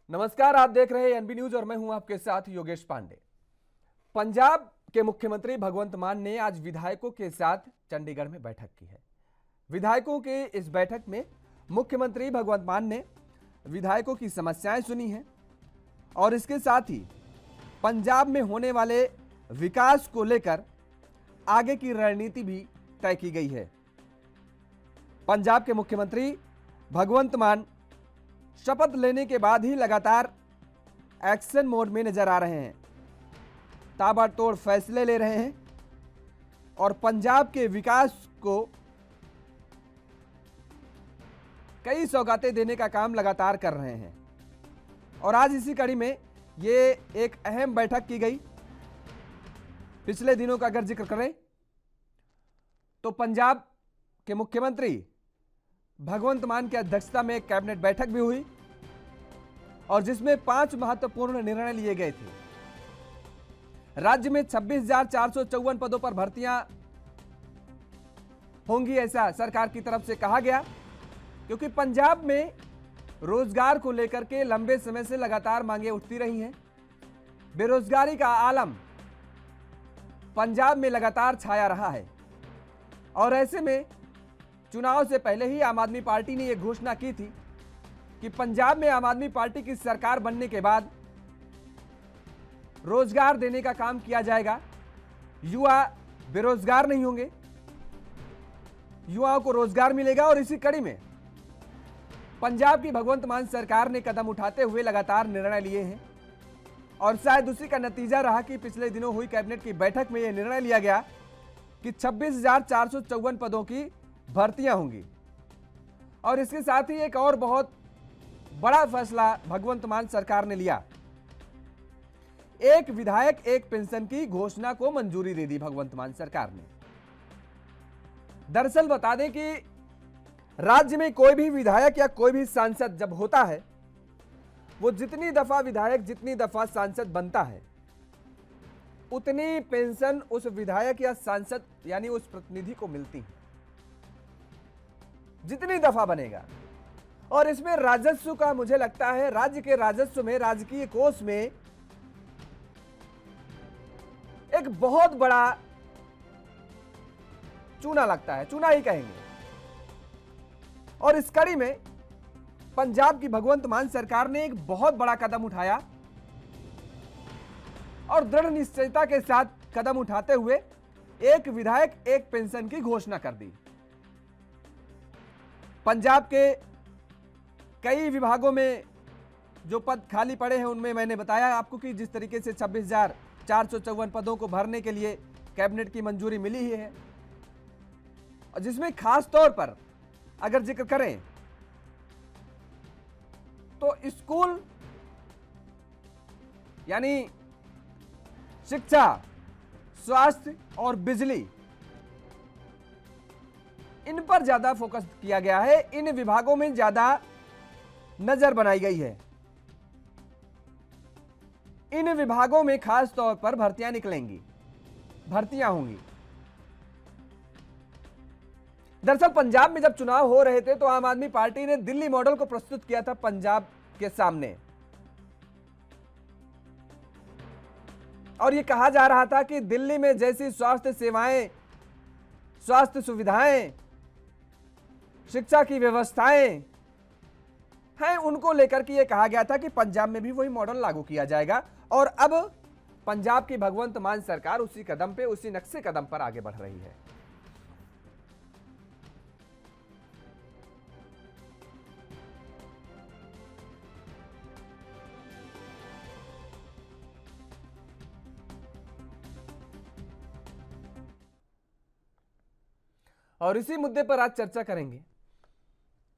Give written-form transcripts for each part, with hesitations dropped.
नमस्कार, आप देख रहे हैं एनबी न्यूज और मैं हूं आपके साथ योगेश पांडे। पंजाब के मुख्यमंत्री भगवंत मान ने आज विधायकों के साथ चंडीगढ़ में बैठक की है। विधायकों के इस बैठक में मुख्यमंत्री भगवंत मान ने विधायकों की समस्याएं सुनी हैं और इसके साथ ही पंजाब में होने वाले विकास को लेकर आगे की रणनीति भी तय की गई है। पंजाब के मुख्यमंत्री भगवंत मान शपथ लेने के बाद ही लगातार एक्शन मोड में नजर आ रहे हैं, ताबड़तोड़ फैसले ले रहे हैं और पंजाब के विकास को कई सौगातें देने का काम लगातार कर रहे हैं। और आज इसी कड़ी में ये एक अहम बैठक की गई। पिछले दिनों का अगर जिक्र करें तो पंजाब के मुख्यमंत्री भगवंत मान की अध्यक्षता में एक कैबिनेट बैठक भी हुई और जिसमें 5 महत्वपूर्ण निर्णय लिए गए थे। राज्य में 26,454 पदों पर भर्तियां होंगी, ऐसा सरकार की तरफ से कहा गया, क्योंकि पंजाब में रोजगार को लेकर के लंबे समय से लगातार मांगे उठती रही हैं। बेरोजगारी का आलम पंजाब में लगातार छाया रहा है और ऐसे में चुनाव से पहले ही आम आदमी पार्टी ने यह घोषणा की थी कि पंजाब में आम आदमी पार्टी की सरकार बनने के बाद रोजगार देने का काम किया जाएगा। युवा बेरोजगार नहीं होंगे, युवाओं को रोजगार मिलेगा। और इसी कड़ी में पंजाब की भगवंत मान सरकार ने कदम उठाते हुए लगातार निर्णय लिए हैं और शायद उसी का नतीजा रहा कि पिछले दिनों हुई कैबिनेट की बैठक में यह निर्णय लिया गया कि 26,454 पदों की भर्तियां होंगी। और इसके साथ ही एक और बहुत बड़ा फैसला भगवंत मान सरकार ने लिया। एक विधायक एक पेंशन की घोषणा को मंजूरी दे दी भगवंत मान सरकार ने। दरअसल बता दें कि राज्य में कोई भी विधायक या कोई भी सांसद जब होता है, वो जितनी दफा विधायक जितनी दफा सांसद बनता है, उतनी पेंशन उस विधायक या सांसद यानी उस प्रतिनिधि को मिलती है, जितनी दफा बनेगा। और इसमें राजस्व का मुझे लगता है राज्य के राजस्व में, राजकीय कोष में एक बहुत बड़ा चूना लगता है, चूना ही कहेंगे। और इस कड़ी में पंजाब की भगवंत मान सरकार ने एक बहुत बड़ा कदम उठाया और दृढ़ निश्चयता के साथ कदम उठाते हुए एक विधायक एक पेंशन की घोषणा कर दी। पंजाब के कई विभागों में जो पद खाली पड़े हैं उनमें मैंने बताया आपको कि जिस तरीके से 26,454 पदों को भरने के लिए कैबिनेट की मंजूरी मिली ही है, और जिसमें खास तौर पर अगर जिक्र करें तो स्कूल यानी शिक्षा, स्वास्थ्य और बिजली, इन पर ज्यादा फोकस किया गया है। इन विभागों में ज्यादा नजर बनाई गई है। इन विभागों में खास तौर पर भर्तियां निकलेंगी, भर्तियां होंगी। दरअसल पंजाब में जब चुनाव हो रहे थे तो आम आदमी पार्टी ने दिल्ली मॉडल को प्रस्तुत किया था पंजाब के सामने, और यह कहा जा रहा था कि दिल्ली में जैसी स्वास्थ्य सेवाएं, स्वास्थ्य सुविधाएं, शिक्षा की व्यवस्थाएं हैं, उनको लेकर के यह कहा गया था कि पंजाब में भी वही मॉडल लागू किया जाएगा। और अब पंजाब की भगवंत मान सरकार उसी कदम पे, उसी नक्शे कदम पर आगे बढ़ रही है। और इसी मुद्दे पर आज चर्चा करेंगे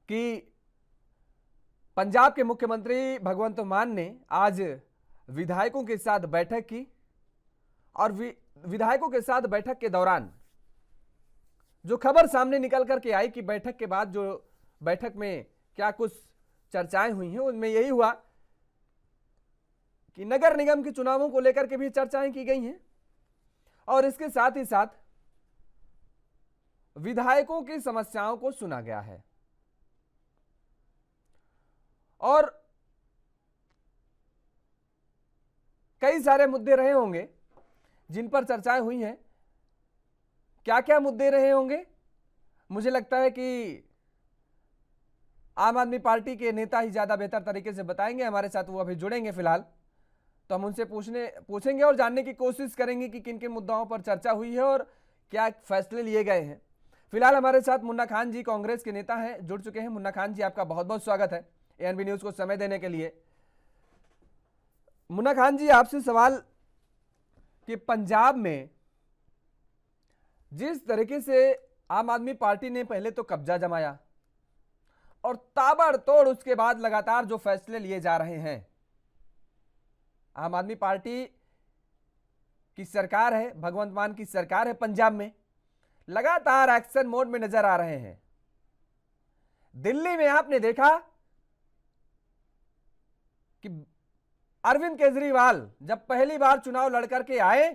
कि पंजाब के मुख्यमंत्री भगवंत मान ने आज विधायकों के साथ बैठक की और विधायकों के साथ बैठक के दौरान जो खबर सामने निकल करके आई कि बैठक के बाद जो बैठक में क्या कुछ चर्चाएं हुई हैं, उनमें यही हुआ कि नगर निगम के चुनावों को लेकर के भी चर्चाएं की गई हैं और इसके साथ ही साथ विधायकों की समस्याओं को सुना गया है। और कई सारे मुद्दे रहे होंगे जिन पर चर्चाएं हुई हैं। क्या क्या मुद्दे रहे होंगे, मुझे लगता है कि आम आदमी पार्टी के नेता ही ज्यादा बेहतर तरीके से बताएंगे। हमारे साथ वो अभी जुड़ेंगे फिलहाल, तो हम उनसे पूछेंगे और जानने की कोशिश करेंगे कि किन किन मुद्दाओं पर चर्चा हुई है और क्या फैसले लिए गए हैं। फिलहाल हमारे साथ मुन्ना खान जी कांग्रेस के नेता हैं, जुड़ चुके हैं। मुन्ना खान जी, आपका बहुत बहुत स्वागत है एएनबी न्यूज को समय देने के लिए। मुन्ना खान जी, आपसे सवाल कि पंजाब में जिस तरीके से आम आदमी पार्टी ने पहले तो कब्जा जमाया और ताबड़तोड़ उसके बाद लगातार जो फैसले लिए जा रहे हैं, आम आदमी पार्टी की सरकार है, भगवंत मान की सरकार है, पंजाब में लगातार एक्शन मोड में नजर आ रहे हैं। दिल्ली में आपने देखा कि अरविंद केजरीवाल जब पहली बार चुनाव लड़कर के आए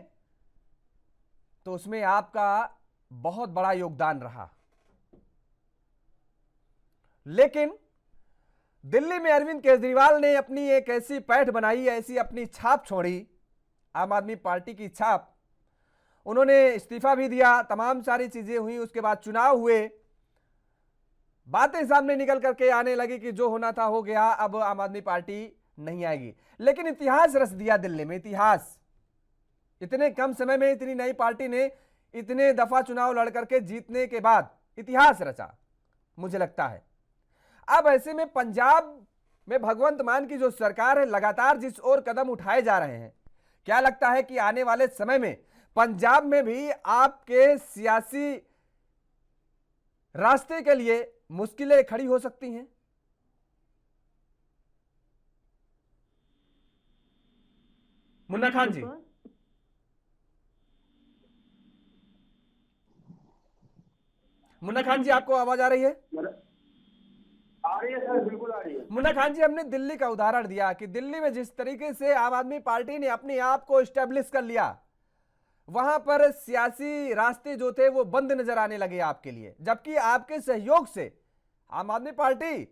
तो उसमें आपका बहुत बड़ा योगदान रहा, लेकिन दिल्ली में अरविंद केजरीवाल ने अपनी एक ऐसी पैठ बनाई, ऐसी अपनी छाप छोड़ी, आम आदमी पार्टी की छाप। उन्होंने इस्तीफा भी दिया, तमाम सारी चीजें हुई, उसके बाद चुनाव हुए, बातें सामने निकल करके आने लगी कि जो होना था हो गया, अब आम आदमी पार्टी नहीं आएगी। लेकिन इतिहास रच दिया दिल्ली में, इतिहास। इतने कम समय में इतनी नई पार्टी ने इतने दफा चुनाव लड़कर के जीतने के बाद इतिहास रचा, मुझे लगता है। अब ऐसे में पंजाब में भगवंत मान की जो सरकार है, लगातार जिस ओर कदम उठाए जा रहे हैं, क्या लगता है कि आने वाले समय में पंजाब में भी आपके सियासी रास्ते के लिए मुश्किलें खड़ी हो सकती हैं? मुन्ना खान जी, मुन्ना खान जी, आपको आवाज आ रही है? आ रही है सर, बिल्कुल आ रही है। मुन्ना खान जी, हमने दिल्ली का उदाहरण दिया कि दिल्ली में जिस तरीके से आम आदमी पार्टी ने अपने आप को एस्टेब्लिश कर लिया, वहां पर सियासी रास्ते जो थे वो बंद नजर आने लगे आपके लिए, जबकि आपके सहयोग से आम आदमी पार्टी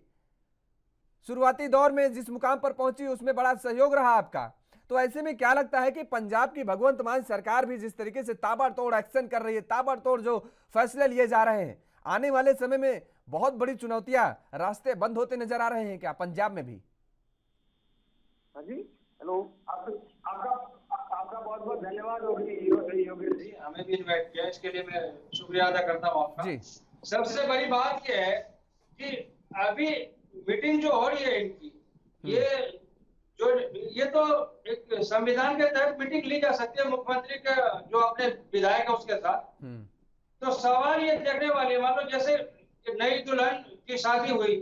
शुरुआती दौर में जिस मुकाम पर पहुंची उसमें बड़ा सहयोग रहा आपका। तो ऐसे में क्या लगता है कि पंजाब की भगवंत मान सरकार भी जिस तरीके से ताबड़तोड़ एक्शन कर रही है, ताबड़तोड़ जो फैसले लिए जा रहे हैं, आने वाले समय में बहुत बड़ी चुनौतियां, रास्ते बंद होते नजर आ रहे हैं क्या पंजाब में भी? हाँ जी, हेलो, आपका बहुत बहुत धन्यवाद योगेश जी, हमें भी इनवाइट किया, इसके लिए मैं शुक्रिया अदा करता हूँ आपका जी। सबसे बड़ी बात यह है कि अभी मीटिंग जो हो रही है इनकी, ये तो एक संविधान के तहत मीटिंग ली जा सकती है मुख्यमंत्री का जो अपने विधायक है उसके साथ। तो सवाल ये देखने वाली, मान लो जैसे नई दुल्हन की शादी हुई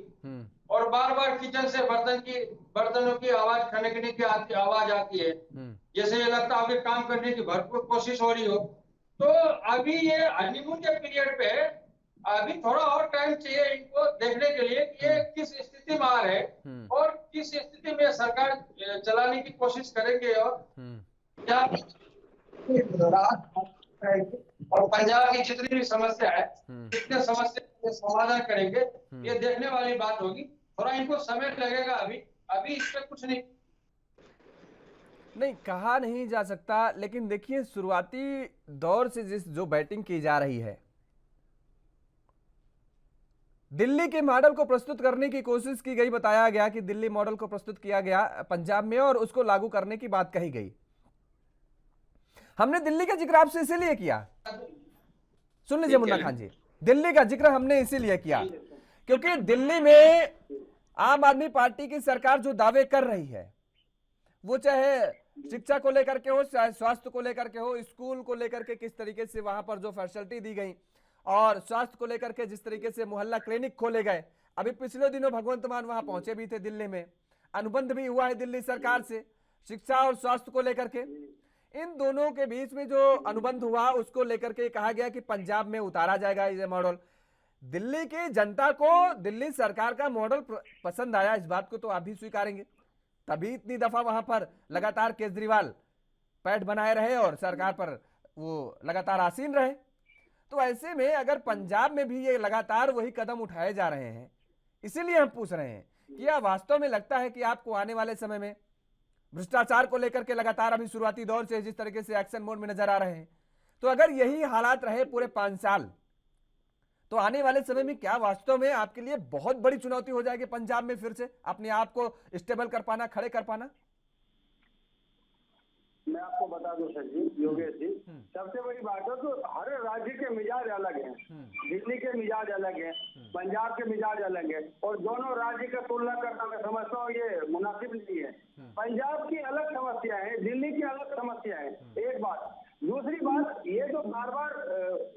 और बार बार किचन से बर्तनों की आवाज, खनकने की आवाज आती है, जैसे ये लगता है अभी काम करने की भरपूर कोशिश हो रही हो। तो अभी ये हनीमून के पीरियड पे अभी थोड़ा और टाइम चाहिए इनको देखने के लिए कि ये किस स्थिति में आ रहे हैं और किस स्थिति में सरकार चलाने की कोशिश करेंगे और क्या और पंजाब की जितनी भी समस्या है कितने समस्या का समाधान करेंगे, ये देखने वाली बात होगी। थोड़ा इनको समय लगेगा, अभी इस पे कुछ नहीं कहा नहीं जा सकता। लेकिन देखिए, शुरुआती दौर से जो बैटिंग की जा रही है, दिल्ली के मॉडल को प्रस्तुत करने की कोशिश की गई, बताया गया कि दिल्ली मॉडल को प्रस्तुत किया गया पंजाब में और उसको लागू करने की बात कही गई। हमने दिल्ली का जिक्र आपसे इसीलिए किया, सुन लीजिए मुन्ना खान जी, दिल्ली का जिक्र हमने इसीलिए किया क्योंकि दिल्ली में आम आदमी पार्टी की सरकार जो दावे कर रही है, वो चाहे शिक्षा को लेकर के हो, चाहे स्वास्थ्य को लेकर के हो, स्कूल को लेकर के किस तरीके से वहां पर जो फैसिलिटी दी गई, और स्वास्थ्य को लेकर के जिस तरीके से मोहल्ला क्लिनिक खोले गए। अभी पिछले दिनों भगवंत मान वहां पहुंचे भी थे, दिल्ली में अनुबंध भी हुआ है दिल्ली सरकार से शिक्षा और स्वास्थ्य को लेकर के। इन दोनों के बीच में जो अनुबंध हुआ उसको लेकर के कहा गया कि पंजाब में उतारा जाएगा ये मॉडल। दिल्ली की जनता को दिल्ली सरकार का मॉडल पसंद आया, इस बात को तो आप भी स्वीकारेंगे, तभी इतनी दफा वहां पर लगातार केजरीवाल पैठ बनाए रहे और सरकार पर वो लगातार आसीन रहे। तो ऐसे में अगर पंजाब में भी ये लगातार वही कदम उठाए जा रहे हैं, इसीलिए हम पूछ रहे हैं कि क्या वास्तव में लगता है कि आपको आने वाले समय में भ्रष्टाचार को लेकर के लगातार अभी शुरुआती दौर से जिस तरीके से एक्शन मोड में नजर आ रहे हैं, तो अगर यही हालात रहे पूरे 5 साल, तो आने वाले समय में क्या वास्तव में आपके लिए बहुत बड़ी चुनौती हो जाएगी पंजाब में फिर से अपने आप को स्टेबल कर पाना, खड़े कर पाना? मैं आपको बता दूं सर जी, योगेश जी, सबसे बड़ी बात है तो हर राज्य के मिजाज अलग हैं। दिल्ली के मिजाज अलग है, पंजाब के मिजाज अलग है, और दोनों राज्य का तुलना करना मैं समझता हूँ ये मुनासिब नहीं है। पंजाब की अलग समस्याएं हैं, दिल्ली की अलग समस्याएं हैं, एक बात। दूसरी बात, ये जो बार बार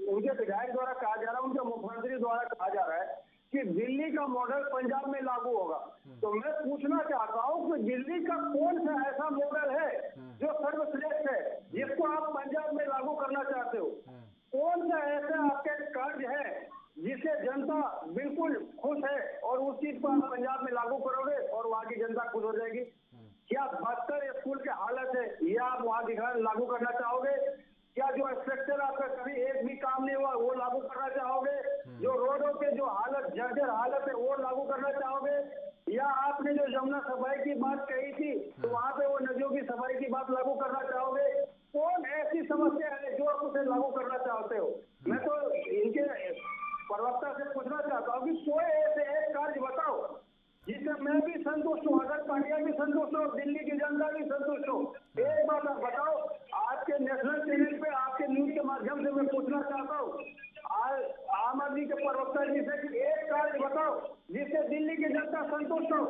उनके विधायक द्वारा कहा जा रहा है, उनके मुख्यमंत्री द्वारा कहा जा रहा है कि दिल्ली का मॉडल पंजाब में लागू होगा, तो मैं पूछना चाहता हूँ कि दिल्ली का कौन सा ऐसा मॉडल है जो सर्वश्रेष्ठ है जिसको आप पंजाब में लागू करना चाहते हो? कौन सा ऐसा आपके कार्य है जिससे जनता बिल्कुल खुश है और उस चीज को आप पंजाब में लागू करोगे और वहाँ की जनता खुश हो जाएगी? क्या 72 स्कूल की हालत है ये आप वहाँ लागू करना चाहोगे? क्या जो स्ट्रक्चर आपका कभी एक भी काम नहीं हुआ वो लागू करना चाहोगे? जो रोडों के जो हालत जर्जर हालत है वो लागू करना चाहोगे? या आपने जो यमुना सफाई की बात कही थी तो वहाँ पे वो नदियों की सफाई की बात लागू करना चाहोगे? कौन ऐसी समस्या है जो आप उसे लागू करना चाहते हो? मैं तो इनके प्रवक्ता से पूछना चाहता हूँ कि कोई ऐसे एक कार्य बताओ जिससे मैं भी संतुष्ट हूँ, अगर पार्टियां भी संतुष्ट हो, दिल्ली की जनता भी संतुष्ट हो। एक बात आप बताओ, आज के नेशनल टीवी पे आपके न्यूज के माध्यम से मैं पूछना चाहता हूँ आम आदमी के प्रवक्ता जी से कि एक कार्य बताओ जिससे दिल्ली की जनता संतुष्ट हो।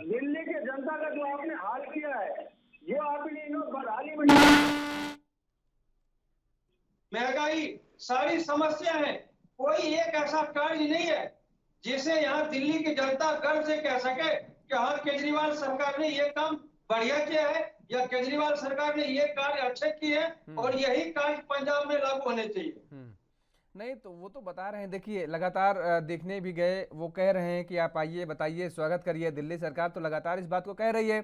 दिल्ली की जनता का जो आपने हाल किया है, जो आपने बदहाली में महंगाई, सारी समस्या है, कोई एक ऐसा कार्य नहीं है जिसे यहाँ दिल्ली की जनता गर्व से कह सके कि हाँ केजरीवाल सरकार ने ये काम बढ़िया किया है या केजरीवाल सरकार ने ये कार्य अच्छे किए हैं और यही कार्य पंजाब में लागू होने चाहिए। नहीं तो वो तो बता रहे हैं, देखिए लगातार देखने भी गए, वो कह रहे हैं कि आप आइए बताइए स्वागत करिए। दिल्ली सरकार तो लगातार इस बात को कह रही है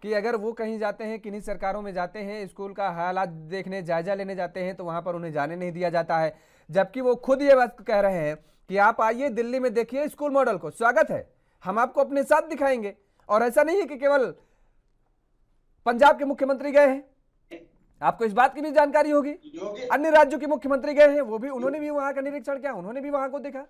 कि अगर वो कहीं जाते हैं, किन्हीं सरकारों में जाते हैं, स्कूल का हालात देखने जायजा लेने जाते हैं तो वहां पर उन्हें जाने नहीं दिया जाता है, जबकि वो खुद ये बात कह रहे हैं कि आप आइए दिल्ली में देखिए स्कूल मॉडल को, स्वागत है, हम आपको अपने साथ दिखाएंगे। और ऐसा नहीं है कि केवल पंजाब के मुख्यमंत्री गए हैं, आपको इस बात की भी जानकारी होगी अन्य राज्यों के मुख्यमंत्री गए हैं, वो भी उन्होंने भी वहां का निरीक्षण किया, उन्होंने भी वहां को देखा।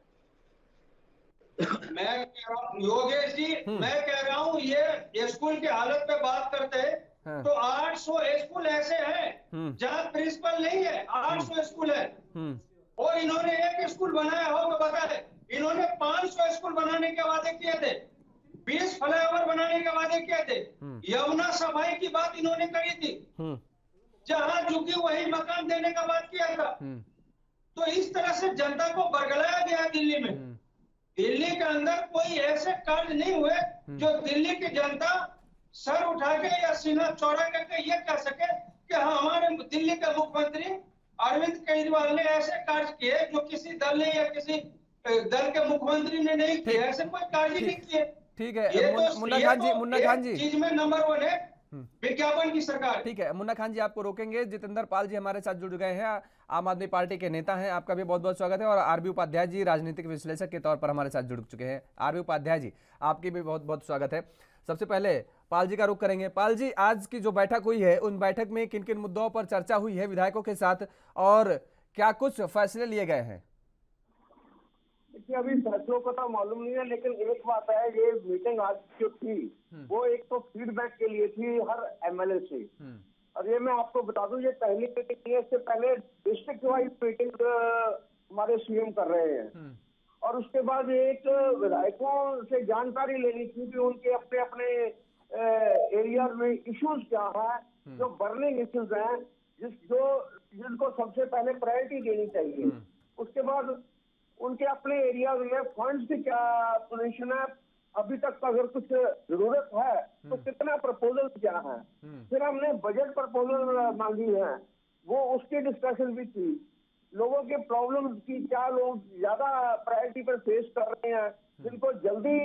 मैं कह रहा हूँ योगेश जी, मैं कह रहा हूँ ये स्कूल की हालत पे बात करते हैं तो 800 स्कूल ऐसे हैं जहाँ प्रिंसिपल नहीं है, 800 स्कूल है और इन्होंने एक स्कूल बनाया हो तो बता दे, इन्होंने 500 स्कूल बनाने के वादे किए थे, 20 फ्लाईओवर बनाने के वादे किए थे, यमुना सफाई की बात इन्होंने करी थी, जहां झुकी वही मकान देने का बात किया था। तो इस तरह से जनता को बरगलाया गया दिल्ली में। दिल्ली के अंदर कोई ऐसे कार्य नहीं हुए जो दिल्ली की जनता सर उठा के या सीना चौड़ा करके ये कह सके कि हाँ हमारे दिल्ली के मुख्यमंत्री अरविंद केजरीवाल ने ऐसे कार्य किए जो किसी दल ने या किसी दल के मुख्यमंत्री ने नहीं किए, ऐसे कोई कार्य नहीं किए। ठीक है मुन्ना खान जी चीज में नंबर 1 है विज्ञापन की सरकार। ठीक है मुन्ना खान जी, आपको रोकेंगे। जितेंद्र पाल जी हमारे साथ जुड़ गए हैं, आम आदमी पार्टी के नेता हैं, आपका भी बहुत बहुत स्वागत है। और आरबी उपाध्याय जी राजनीतिक विश्लेषक के तौर पर हमारे साथ जुड़ चुके हैं। आरबी उपाध्याय जी, आपकी भी बहुत बहुत स्वागत है। सबसे पहले पाल जी का रुख करेंगे। पाल जी, आज की जो बैठक हुई है उन बैठक में किन किन मुद्दों पर चर्चा हुई है विधायकों के साथ और क्या कुछ फैसले लिए गए हैं? अभी फैसलों को तो मालूम नहीं है, लेकिन एक बात है, ये मीटिंग आज जो थी वो एक तो फीडबैक के लिए थी हर एमएलए से। और ये मैं आपको बता दूं, ये पहली मीटिंग है, इससे पहले डिस्ट्रिक्ट वाइज मीटिंग हमारे सीएम कर रहे हैं। और उसके बाद एक विधायकों से जानकारी लेनी थी कि उनके अपने अपने एरिया में इश्यूज क्या है, जो बर्निंग इश्यूज हैं, जिनको सबसे पहले प्रायोरिटी देनी चाहिए। उसके बाद उनके अपने एरिया में फंड्स की क्या पोजीशन है, अभी तक अगर कुछ जरूरत है तो कितना प्रपोजल क्या है। फिर हमने बजट प्रपोजल मांगी है, वो उसकी डिस्कशन भी थी। लोगों के प्रॉब्लम्स की क्या लोग ज्यादा प्रायोरिटी पर फेस कर रहे हैं, जिनको जल्दी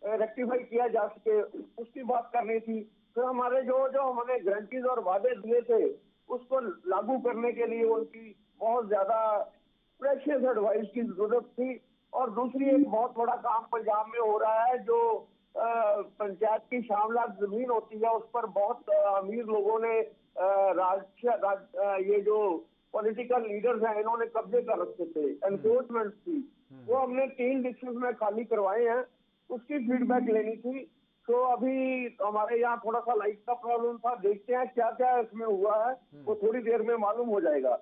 रेक्टिफाई किया जा सके, उसकी बात करनी थी। फिर हमारे जो हमने गारंटीज और वादे दिए थे उसको लागू करने के लिए उनकी बहुत ज्यादा प्रेशियस एडवाइस की जरूरत थी। और दूसरी एक बहुत बड़ा काम पंजाब में हो रहा है जो पंचायत की शामलात जमीन होती है, उस पर बहुत अमीर लोगों ने ये जो पॉलिटिकल लीडर्स हैं इन्होंने कब्जे कर रखे थे एनक्रोचमेंट की, वो हमने 3 डिस्ट्रिक्ट में खाली करवाए हैं, उसकी फीडबैक लेनी थी। तो अभी हमारे यहाँ थोड़ा सा लाइट का प्रॉब्लम था, देखते हैं क्या क्या इसमें हुआ है, वो थोड़ी देर में मालूम हो जाएगा।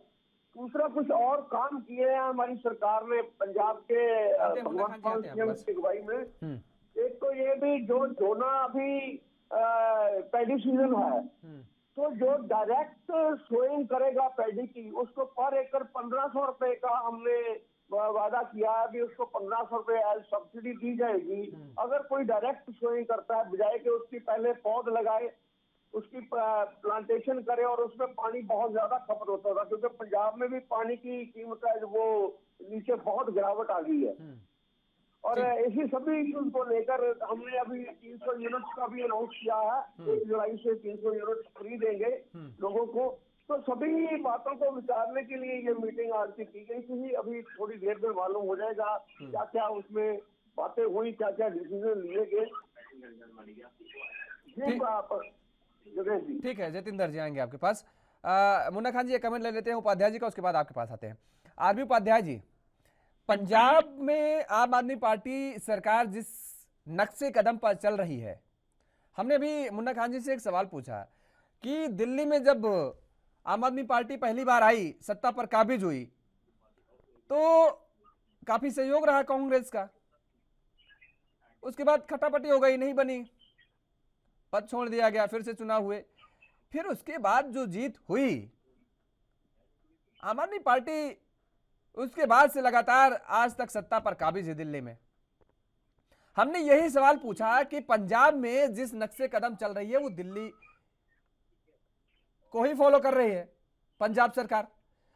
दूसरा कुछ और काम किए हैं हमारी सरकार ने पंजाब के भगवंत मान सिंह की अगुवाई में। एक तो ये भी जो ना अभी पैडी सीजन है, तो जो डायरेक्ट सोइंग करेगा पैडी की, उसको पर एकड़ 1500 रुपए का हमने वादा किया है, अभी उसको 1500 रुपए एज सब्सिडी दी जाएगी। अगर कोई डायरेक्ट सोइंग करता है, बजाय के उसकी पहले पौध लगाए, उसकी प्लांटेशन करे, और उसमें पानी बहुत ज्यादा खपत होता था, क्योंकि पंजाब में भी पानी की कीमत है वो नीचे बहुत गिरावट आ गई है। और इसी सभी इश्यूज को लेकर हमने अभी 300 यूनिट्स का भी अनाउंस किया है, 1 जुलाई से 300 यूनिट्स फ्री देंगे लोगों को। तो सभी बातों को विचारने के लिए ये मीटिंग आज की गई थी। अभी थोड़ी देर में मालूम हो जाएगा क्या क्या उसमें बातें हुई, क्या क्या डिसीजन लिए गए। ठीक है जतिंदर जी, आएंगे आपके पास। मुन्ना खान जी, एक कमेंट ले लेते हैं उपाध्याय जी का, उसके बाद आपके पास आते हैं। आरबी उपाध्याय जी, पंजाब में आम आदमी पार्टी सरकार जिस नक्शे कदम पर चल रही है, हमने भी मुन्ना खान जी से एक सवाल पूछा कि दिल्ली में जब आम आदमी पार्टी पहली बार आई, सत्ता पर काबिज हुई, तो काफी सहयोग रहा कांग्रेस का, उसके बाद खटापटी हो गई, नहीं बनी, पद छोड़ दिया गया, फिर से चुनाव हुए, फिर उसके बाद जो जीत हुई, आम आदमी पार्टी उसके बाद से लगातार आज तक सत्ता पर काबिज है दिल्ली में। हमने यही सवाल पूछा कि पंजाब में जिस नक्शे कदम चल रही है वो दिल्ली को ही फॉलो कर रही है पंजाब सरकार,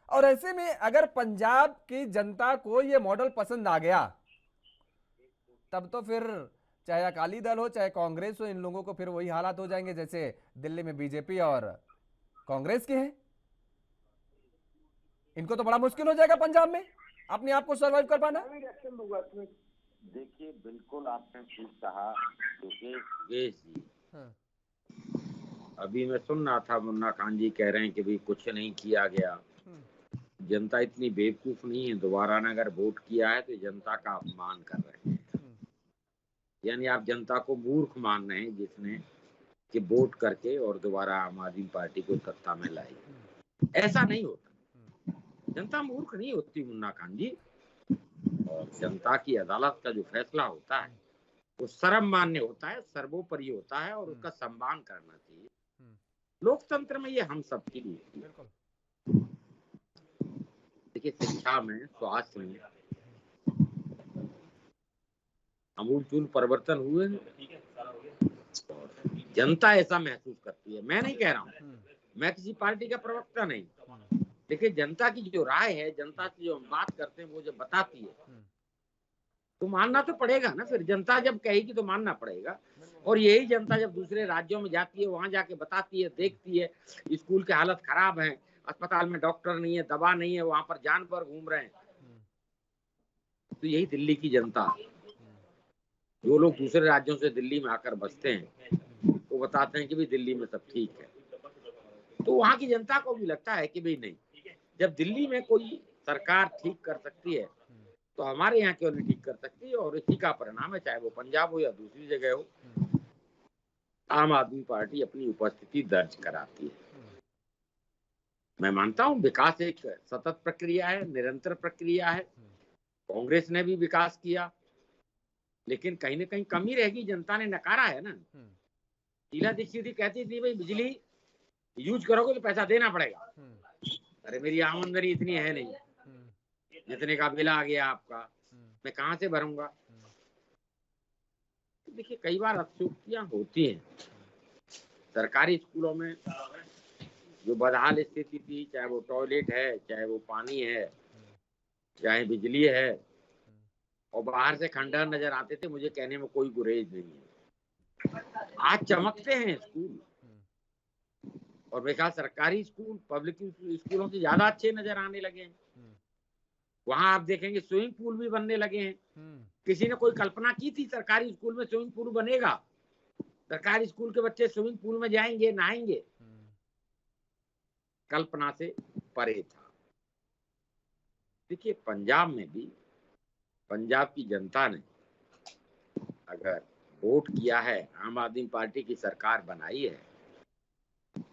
और ऐसे में अगर पंजाब की जनता को ये मॉडल पसंद आ गया, तब तो फिर चाहे अकाली दल हो चाहे कांग्रेस हो, इन लोगों को फिर वही हालात हो जाएंगे जैसे दिल्ली में बीजेपी और कांग्रेस के हैं। इनको तो बड़ा मुश्किल हो जाएगा पंजाब में अपने आप को सर्वाइव कर पाना। देखिए, बिल्कुल आपने ठीक कहा, क्योंकि अभी मैं सुन रहा था, मुन्ना खान जी कह रहे हैं कि भाई कुछ नहीं किया गया। जनता इतनी बेवकूफ नहीं है, दोबारा ने अगर वोट किया है तो जनता का अपमान कर रहे हैं। यानी आप जनता को मूर्ख मान रहे हैं जिसने कि वोट करके और दोबारा आम आदमी पार्टी को सत्ता में लाई। ऐसा नहीं होता, जनता मूर्ख नहीं होती मुन्ना खान जी। और जनता की अदालत का जो फैसला होता है वो सर्वमान्य होता है, सर्वोपरि होता है, और उसका सम्मान करना चाहिए। लोकतंत्र में ये हम सबके लिए, देखिए शिक्षा में, स्वास्थ्य में अमूलचूल परिवर्तन हुए हैं और जनता ऐसा महसूस करती है। मैं नहीं कह रहा हूँ, मैं किसी पार्टी का प्रवक्ता नहीं, देखिए जनता की जो राय है, जनता की जो हम बात करते हैं वो जब बताती है तो मानना तो पड़ेगा ना। फिर जनता जब कहेगी तो मानना पड़ेगा। और यही जनता जब दूसरे राज्यों में जाती है, वहां जाके बताती है, देखती है स्कूल की हालत खराब है, अस्पताल में डॉक्टर नहीं है, दवा नहीं है, वहां पर जानवर घूम रहे हैं, तो यही दिल्ली की जनता, जो लोग दूसरे राज्यों से दिल्ली में आकर बसते हैं, वो बताते हैं कि भाई दिल्ली में सब ठीक है। तो वहां की जनता को भी लगता है कि भाई नहीं, जब दिल्ली में कोई सरकार ठीक कर सकती है तो हमारे यहाँ क्यों नहीं ठीक कर सकती। और इसी का परिणाम है, चाहे वो पंजाब हो या दूसरी जगह हो, आम आदमी पार्टी अपनी उपस्थिति दर्ज कराती है। मैं मानता हूँ विकास एक सतत प्रक्रिया है, निरंतर प्रक्रिया है। कांग्रेस ने भी विकास किया, लेकिन कहीं ना कहीं कमी रहेगी, जनता ने नकारा है ना। शीला दीक्षित कहती थी भाई बिजली यूज करोगे तो पैसा देना पड़ेगा। अरे मेरी आमदनी इतनी है नहीं, जितने का बिल आ गया आपका, मैं कहाँ से भरूंगा। तो देखिए कई बार अत्युक्तियां होती हैं। सरकारी स्कूलों में जो बदहाल स्थिति थी, चाहे वो टॉयलेट है, चाहे वो पानी है, चाहे बिजली है, और बाहर से खंडहर नजर आते थे, मुझे कहने में कोई गुरेज नहीं है। आज चमकते हैं स्कूल, और मेरे ख्याल सरकारी स्कूल पब्लिक स्कूलों से ज्यादा अच्छे नजर आने लगे हैं। वहां आप देखेंगे स्विमिंग पूल भी बनने लगे हैं। किसी ने कोई कल्पना की थी सरकारी स्कूल में स्विमिंग पूल बनेगा? सरकारी स्कूल के बच्चे स्विमिंग पूल में जाएंगे, नहाएंगे? कल्पना से परे था। देखिए, पंजाब में भी पंजाब की जनता ने अगर वोट किया है, आम आदमी पार्टी की सरकार बनाई है,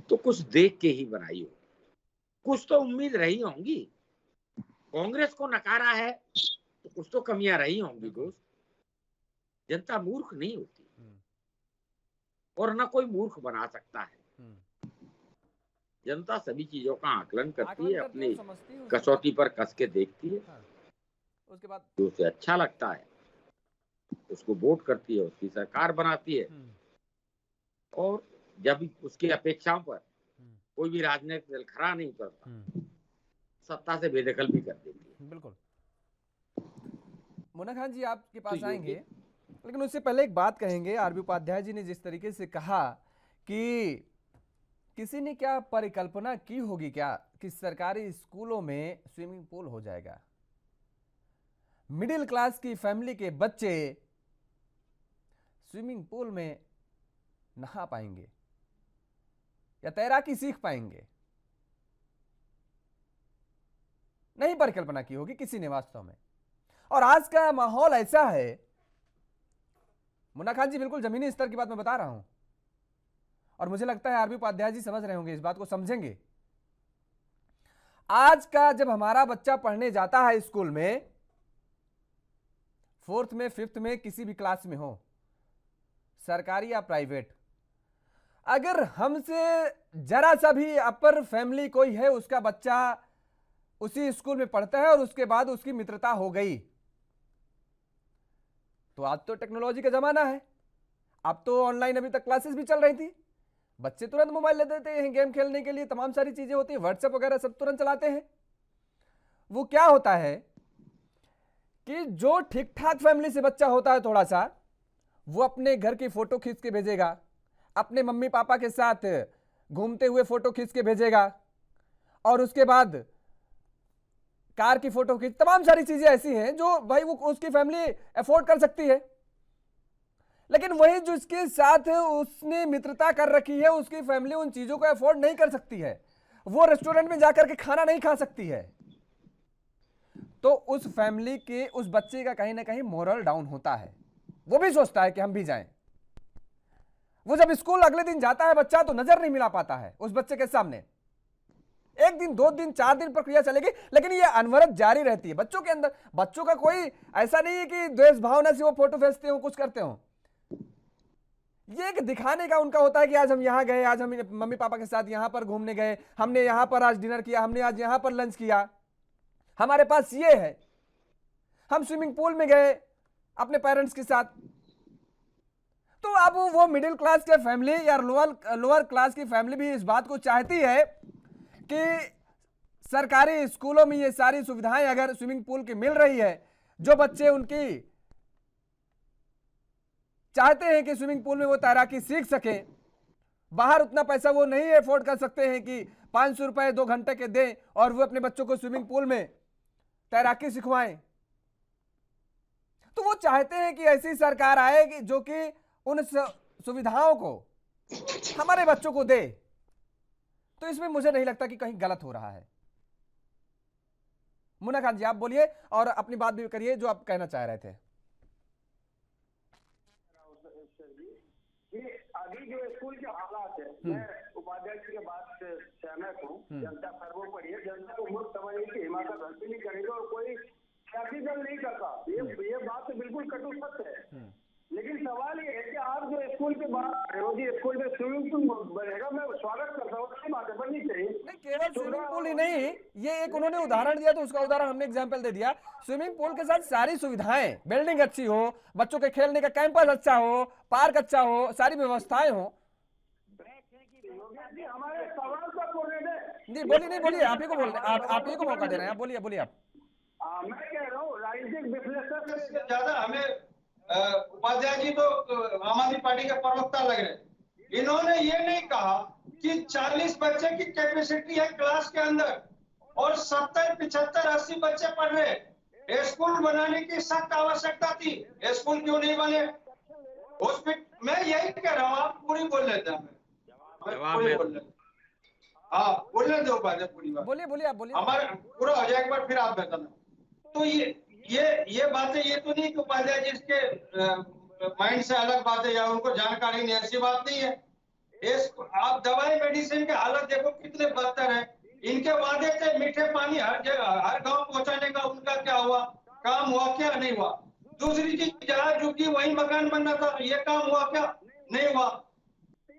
तो कुछ देख के ही बनाई हो, कुछ तो उम्मीद रही होंगी। कांग्रेस को नकारा है तो कुछ तो कमियां रही होंगी दोस्त। जनता मूर्ख नहीं होती और न कोई मूर्ख बना सकता है। जनता सभी चीजों का आकलन करती है, अपनी कसौटी पर कस के देखती है। उसके बाद जो उसे अच्छा लगता है उसको वोट करती है, उसकी सरकार बनाती है, और जब उसकी अपेक्षाओं पर कोई भी राजनीतिक दल खरा नहीं उतरता, सत्ता से बेदखल भी कर देती है। बिल्कुल। मुन्ना खान जी आपके पास आएंगे, लेकिन उससे पहले एक बात कहेंगे। आरबी उपाध्याय जी ने जिस तरीके से कहा कि किसी ने क्या परिकल्पना की होगी क्या कि सरकारी स्कूलों में स्विमिंग पूल हो जाएगा, मिडिल क्लास की फैमिली के बच्चे स्विमिंग पूल में नहा पाएंगे या तैराकी सीख पाएंगे? नहीं परिकल्पना की होगी किसी ने वास्तव में। और आज का माहौल ऐसा है, मुन्ना खान जी बिल्कुल जमीनी स्तर की बात मैं बता रहा हूं, और मुझे लगता है आरबी उपाध्याय जी समझ रहे होंगे, इस बात को समझेंगे। आज का जब हमारा बच्चा पढ़ने जाता है स्कूल में, 4th में 5th में किसी भी क्लास में हो, सरकारी या प्राइवेट, अगर हमसे जरा सा भी अपर फैमिली कोई है, उसका बच्चा उसी स्कूल में पढ़ता है और उसके बाद उसकी मित्रता हो गई, तो आज तो टेक्नोलॉजी का जमाना है, अब तो ऑनलाइन अभी तक क्लासेस भी चल रही थी, बच्चे तुरंत मोबाइल ले देते हैं गेम खेलने के लिए, तमाम सारी चीजें होती है, व्हाट्सएप वगैरह सब तुरंत चलाते हैं। वो क्या होता है कि जो ठीक ठाक फैमिली से बच्चा होता है थोड़ा सा, वो अपने घर की फोटो खींच के भेजेगा, अपने मम्मी पापा के साथ घूमते हुए फोटो खींच के भेजेगा, और उसके बाद कार की फोटो खींच, तमाम सारी चीजें ऐसी हैं जो भाई वो उसकी फैमिली अफोर्ड कर सकती है। लेकिन वही जो इसके साथ उसने मित्रता कर रखी है, उसकी फैमिली उन चीजों को अफोर्ड नहीं कर सकती है, वो रेस्टोरेंट में जाकर के खाना नहीं खा सकती है, तो उस फैमिली के उस बच्चे का कहीं ना कहीं मोरल डाउन होता है। वो भी सोचता है कि हम भी जाएं। वो जब स्कूल अगले दिन जाता है बच्चा, तो नजर नहीं मिला पाता है उस बच्चे के सामने। 1 दिन 2 दिन 4 दिन प्रक्रिया चलेगी, लेकिन ये अनवरत जारी रहती है बच्चों के अंदर। बच्चों का कोई ऐसा नहीं है कि द्वेष भावना से वो फोटो भेजते हो, कुछ करते हो, ये एक दिखाने का उनका होता है कि आज हम यहां गए, आज हम मम्मी पापा के साथ यहां पर घूमने गए, हमने यहां पर आज डिनर किया, हमने आज यहां पर लंच किया, हमारे पास ये है, हम स्विमिंग पूल में गए अपने पेरेंट्स के साथ। तो अब वो मिडिल क्लास के फैमिली या लोअर क्लास की फैमिली भी इस बात को चाहती है कि सरकारी स्कूलों में ये सारी सुविधाएं अगर स्विमिंग पूल की मिल रही है, जो बच्चे उनकी चाहते हैं कि स्विमिंग पूल में वो तैराकी सीख सके, बाहर उतना पैसा वो नहीं अफोर्ड कर सकते हैं कि 500 रुपए 2 घंटे के दें और वो अपने बच्चों को स्विमिंग पूल में तैराकी सिखवाएं, तो वो चाहते हैं कि ऐसी सरकार आए कि जो कि उन सुविधाओं को हमारे बच्चों को दे। तो इसमें मुझे नहीं लगता कि कहीं गलत हो रहा है। मुन्ना खान जी आप बोलिए और अपनी बात भी करिए जो आप कहना चाह रहे थे। अभी जो स्कूल के हालात है, मैं उपाध्याय जी के बात से सहमत हूँ। जनता सर्वोपरि है, जनता को मूर्ख समझने की हिमाकत हल्की नहीं करेगा और कोई सियासी दल नहीं करता, ये बात तो बिल्कुल कटु सत्य है। लेकिन सवाल ये है कि आप जो स्कूल के बाहर रोजी स्कूल में स्विमिंग पूल बनेगा, मैं स्वागत करता हूँ, अच्छी बात है, बननी चाहिए। नहीं, केवल स्विमिंग पूल ही नहीं, ये एक उन्होंने उदाहरण दिया तो उसका उदाहरण हमने एग्जांपल दे दिया। स्विमिंग पूल के साथ सारी सुविधाएं, बिल्डिंग अच्छी हो, बच्चों के खेलने का कैंपस अच्छा हो, पार्क अच्छा हो, सारी व्यवस्थाएं हो। हमारे सवाल का जी बोलिए, नहीं बोलिए, आप ही को बोल रहे हैं, आप ही को मौका दे रहे हैं, आप बोलिए बोलिए आप। मैं कह रहा हूँ राजनीतिक विश्लेषण से ज्यादा हमें उपाध्याय जी तो आम आदमी पार्टी के प्रवक्ता लग रहे। इन्होंने ये नहीं कहा कि 40 बच्चे की कैपेसिटी है क्लास के अंदर और 70, 75, 80 बच्चे पढ़ रहे। स्कूल बनाने की सख्त आवश्यकता थी, स्कूल क्यों नहीं बने? हॉस्पिटल, मैं यही कह रहा हूँ, आप पूरी बोल लेते हैं, पूरी बोल लेते, हाँ बोलने दो बातें पूरी बात। बोलिए बोलिए, आप बोलिए। हमारा पूरा हो जाए एक बार, फिर आप बताना। तो ये बातें, ये तो नहीं कि उपाध्याय जी इसके माइंड से अलग बात है या उनको जानकारी नहीं, ऐसी बात नहीं है। आप दवाई मेडिसिन के हालत देखो कितने बदतर है। इनके वादे थे मीठे पानी हर जगह हर गांव पहुंचाने का, उनका क्या हुआ? काम हुआ क्या? नहीं हुआ। दूसरी चीज, जहां झुकी वही मकान बनना था, ये काम हुआ क्या? नहीं हुआ।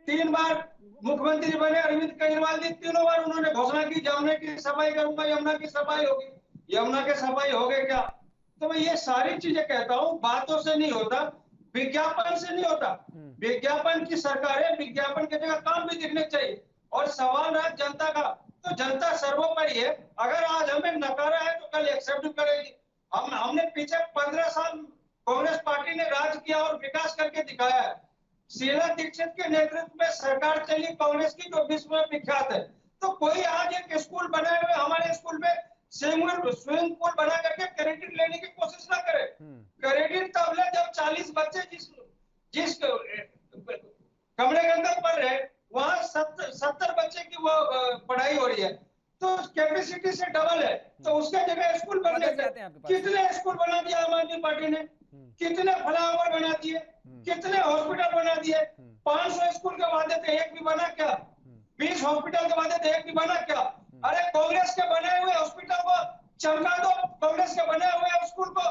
3 बार मुख्यमंत्री बने अरविंद केजरीवाल जी, 3 बार उन्होंने घोषणा की यमुना की सफाई करूंगा, यमुना की सफाई होगी। यमुना की सफाई हो गई क्या? तो मैं ये सारी चीजें कहता हूँ, बातों से नहीं होता, विज्ञापन से नहीं होता। विज्ञापन की सरकार है, विज्ञापन की जगह काम भी दिखने चाहिए। और सवाल रहा जनता का, तो जनता सर्वोपरि है। अगर आज हमें नकारा है तो कल एक्सेप्ट करेगी। हमने पीछे 15 साल कांग्रेस पार्टी ने राज किया और विकास करके दिखाया है। शीला दीक्षित के नेतृत्व में सरकार चली कांग्रेस की, जो विश्व में विख्यात है। तो कोई आज एक स्कूल बनाए हुए हमारे स्कूल में स्विमिंग पूल बना करके क्रेडिट लेने की कोशिश ना करे। क्रेडिट तब ले जब 40 बच्चे जिस कमरे के अंदर पढ़ रहे, वहां 70 बच्चे की वो पढ़ाई हो रही है, तो कैपेसिटी से डबल है। तो उसके जगह स्कूल बनने थे। कितने स्कूल बना दिया आम आदमी पार्टी ने, कितने फ्लाईओवर बना दिए, कितने हॉस्पिटल बना दिए। 500 स्कूल के वादे थे, एक भी बना क्या? 20 हॉस्पिटल के वादे थे, एक भी बना क्या? अरे कांग्रेस के बने हुए हॉस्पिटल को चमका दो, कांग्रेस के बने हुए स्कूल को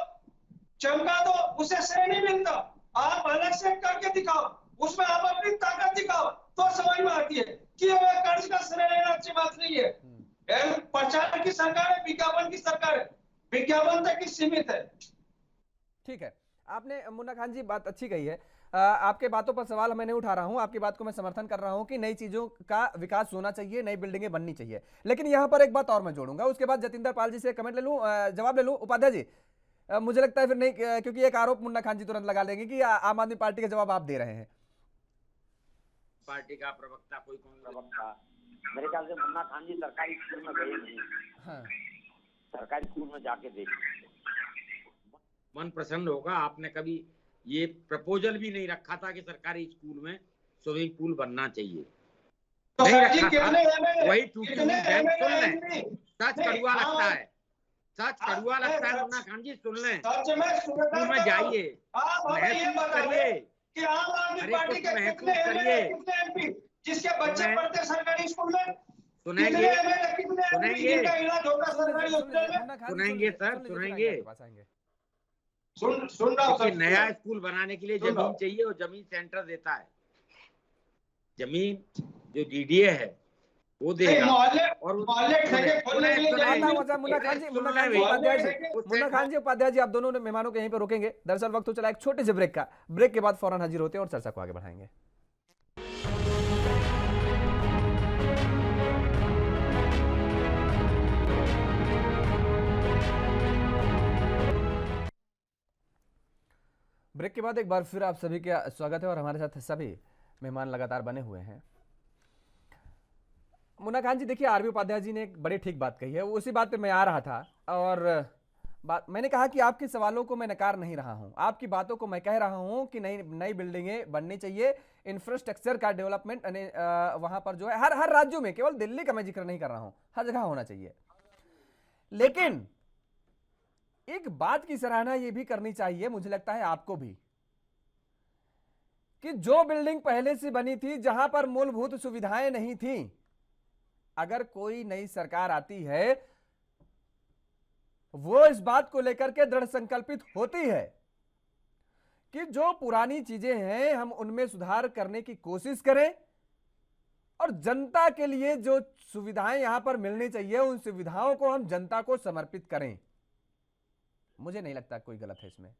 चमका दो, उसे श्रेय नहीं मिलता। आप अलग से करके दिखाओ, उसमें आप अपनी ताकत दिखाओ, तो समझ में आती है कि कर्ज का श्रेय लेना अच्छी बात नहीं है। प्रचार की सरकार है, विज्ञापन की सरकार है, विज्ञापन तक ही सीमित है। ठीक है, आपने मुन्ना खान जी बात अच्छी कही है। आपके बातों पर सवाल मैं नहीं उठा रहा हूं, आपकी बात को मैं समर्थन कर रहा हूं कि नई चीजों का विकास होना चाहिए, नई बिल्डिंगें बननी चाहिए। लेकिन यहां पर एक बात और मैं जोड़ूंगा, उसके बाद जतिंदर पाल जी से कमेंट ले लूं, जवाब ले लूं। उपाध्याय जी, मुझे लगता है फिर नहीं, क्योंकि एक आरोप मुन्ना खान जी तुरंत लगा देंगे कि आम आदमी पार्टी के जवाब आप दे रहे हैं। पार्टी का प्रवक्ता कोई प्रवक्ता, मेरे ख्याल से मुन्ना खान जी सरकारी स्कूल में गए नहीं। हाँ। सरकारी स्कूल में जाके देखिए, मन प्रसन्न होगा। आपने कभी ये प्रपोजल भी नहीं रखा था कि सरकारी स्कूल में स्विमिंग पूल बनना चाहिए, तो नहीं रखा था। वही टूटी हुई बैंक सुन लें, सच कड़ुआ लगता है, सच कड़ुआ लगता है। मुन्ना खान जी सुन लें, स्कूल में जाइए, महसूस करिए, महसूस करिए, जिसके बच्चे पढ़ते सरकारी स्कूल में। सुनेंगे सुनेंगे सर, सुनेंगे। सुन रहा हूं। नया स्कूल बनाने के लिए जमीन चाहिए और जमीन सेंटर देता है। जमीन जो डीडीए है वो देगा। और मुन्ना खान जी उपाध्याय जी, आप दोनों ने मेहमानों को यहीं पर रोकेंगे। दरअसल वक्त हो चला एक छोटे से ब्रेक का। ब्रेक के बाद फौरन हाजिर होते हैं और चर्चा को आगे बढ़ाएंगे। ब्रेक के बाद एक बार फिर आप सभी का स्वागत है और हमारे साथ सभी मेहमान लगातार बने हुए हैं। मुन्ना खान जी, देखिए आरबी उपाध्याय जी ने एक बड़ी ठीक बात कही है, उसी बात पे मैं आ रहा था। और मैंने कहा कि आपके सवालों को मैं नकार नहीं रहा हूं, आपकी बातों को मैं कह रहा हूं कि नई बिल्डिंगें बननी चाहिए, इंफ्रास्ट्रक्चर का डेवलपमेंट वहां पर जो है हर राज्यों में, केवल दिल्ली का मैं जिक्र नहीं कर रहा हूं, हर जगह होना चाहिए। लेकिन एक बात की सराहना यह भी करनी चाहिए, मुझे लगता है आपको भी, कि जो बिल्डिंग पहले से बनी थी, जहां पर मूलभूत सुविधाएं नहीं थी, अगर कोई नई सरकार आती है वो इस बात को लेकर के दृढ़ संकल्पित होती है कि जो पुरानी चीजें हैं हम उनमें सुधार करने की कोशिश करें और जनता के लिए जो सुविधाएं यहां पर मिलनी चाहिए उन सुविधाओं को हम जनता को समर्पित करें। मुझे नहीं लगता कोई गलत है इसमें,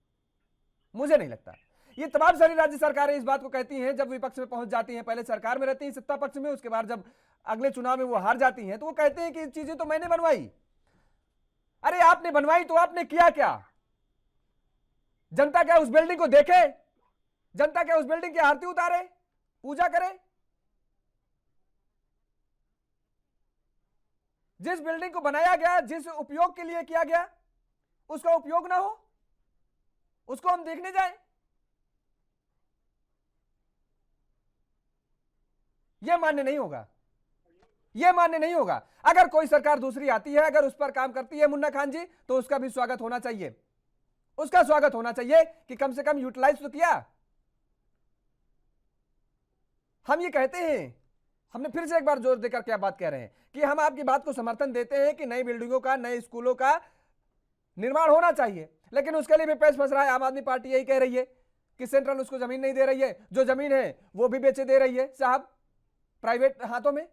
मुझे नहीं लगता। ये तमाम सारी राज्य सरकारें इस बात को कहती हैं, जब विपक्ष में पहुंच जाती हैं, पहले सरकार में रहती हैं सत्ता पक्ष में, उसके बाद जब अगले चुनाव में वो हार जाती हैं तो वो कहते हैं कि चीजें तो मैंने बनवाई। अरे आपने बनवाई तो आपने किया क्या? जनता क्या उस बिल्डिंग को देखे? जनता क्या उस बिल्डिंग की आरती उतारे, पूजा करे? जिस बिल्डिंग को बनाया गया, जिस उपयोग के लिए किया गया, उसका उपयोग ना हो, उसको हम देखने जाएं? यह मान्य नहीं होगा, यह मान्य नहीं होगा। अगर कोई सरकार दूसरी आती है, अगर उस पर काम करती है मुन्ना खान जी, तो उसका भी स्वागत होना चाहिए, उसका स्वागत होना चाहिए कि कम से कम यूटिलाइज तो किया। हम ये कहते हैं, हमने फिर से एक बार जोर देकर क्या बात कह रहे हैं कि हम आपकी बात को समर्थन देते हैं कि नई बिल्डिंगों का, नए स्कूलों का निर्माण होना चाहिए, लेकिन उसके लिए भी पैसा फंस रहा है। आम आदमी पार्टी यही कह रही है कि सेंट्रल उसको जमीन नहीं दे रही है, जो जमीन है वो भी बेचे दे रही है साहब प्राइवेट हाथों में।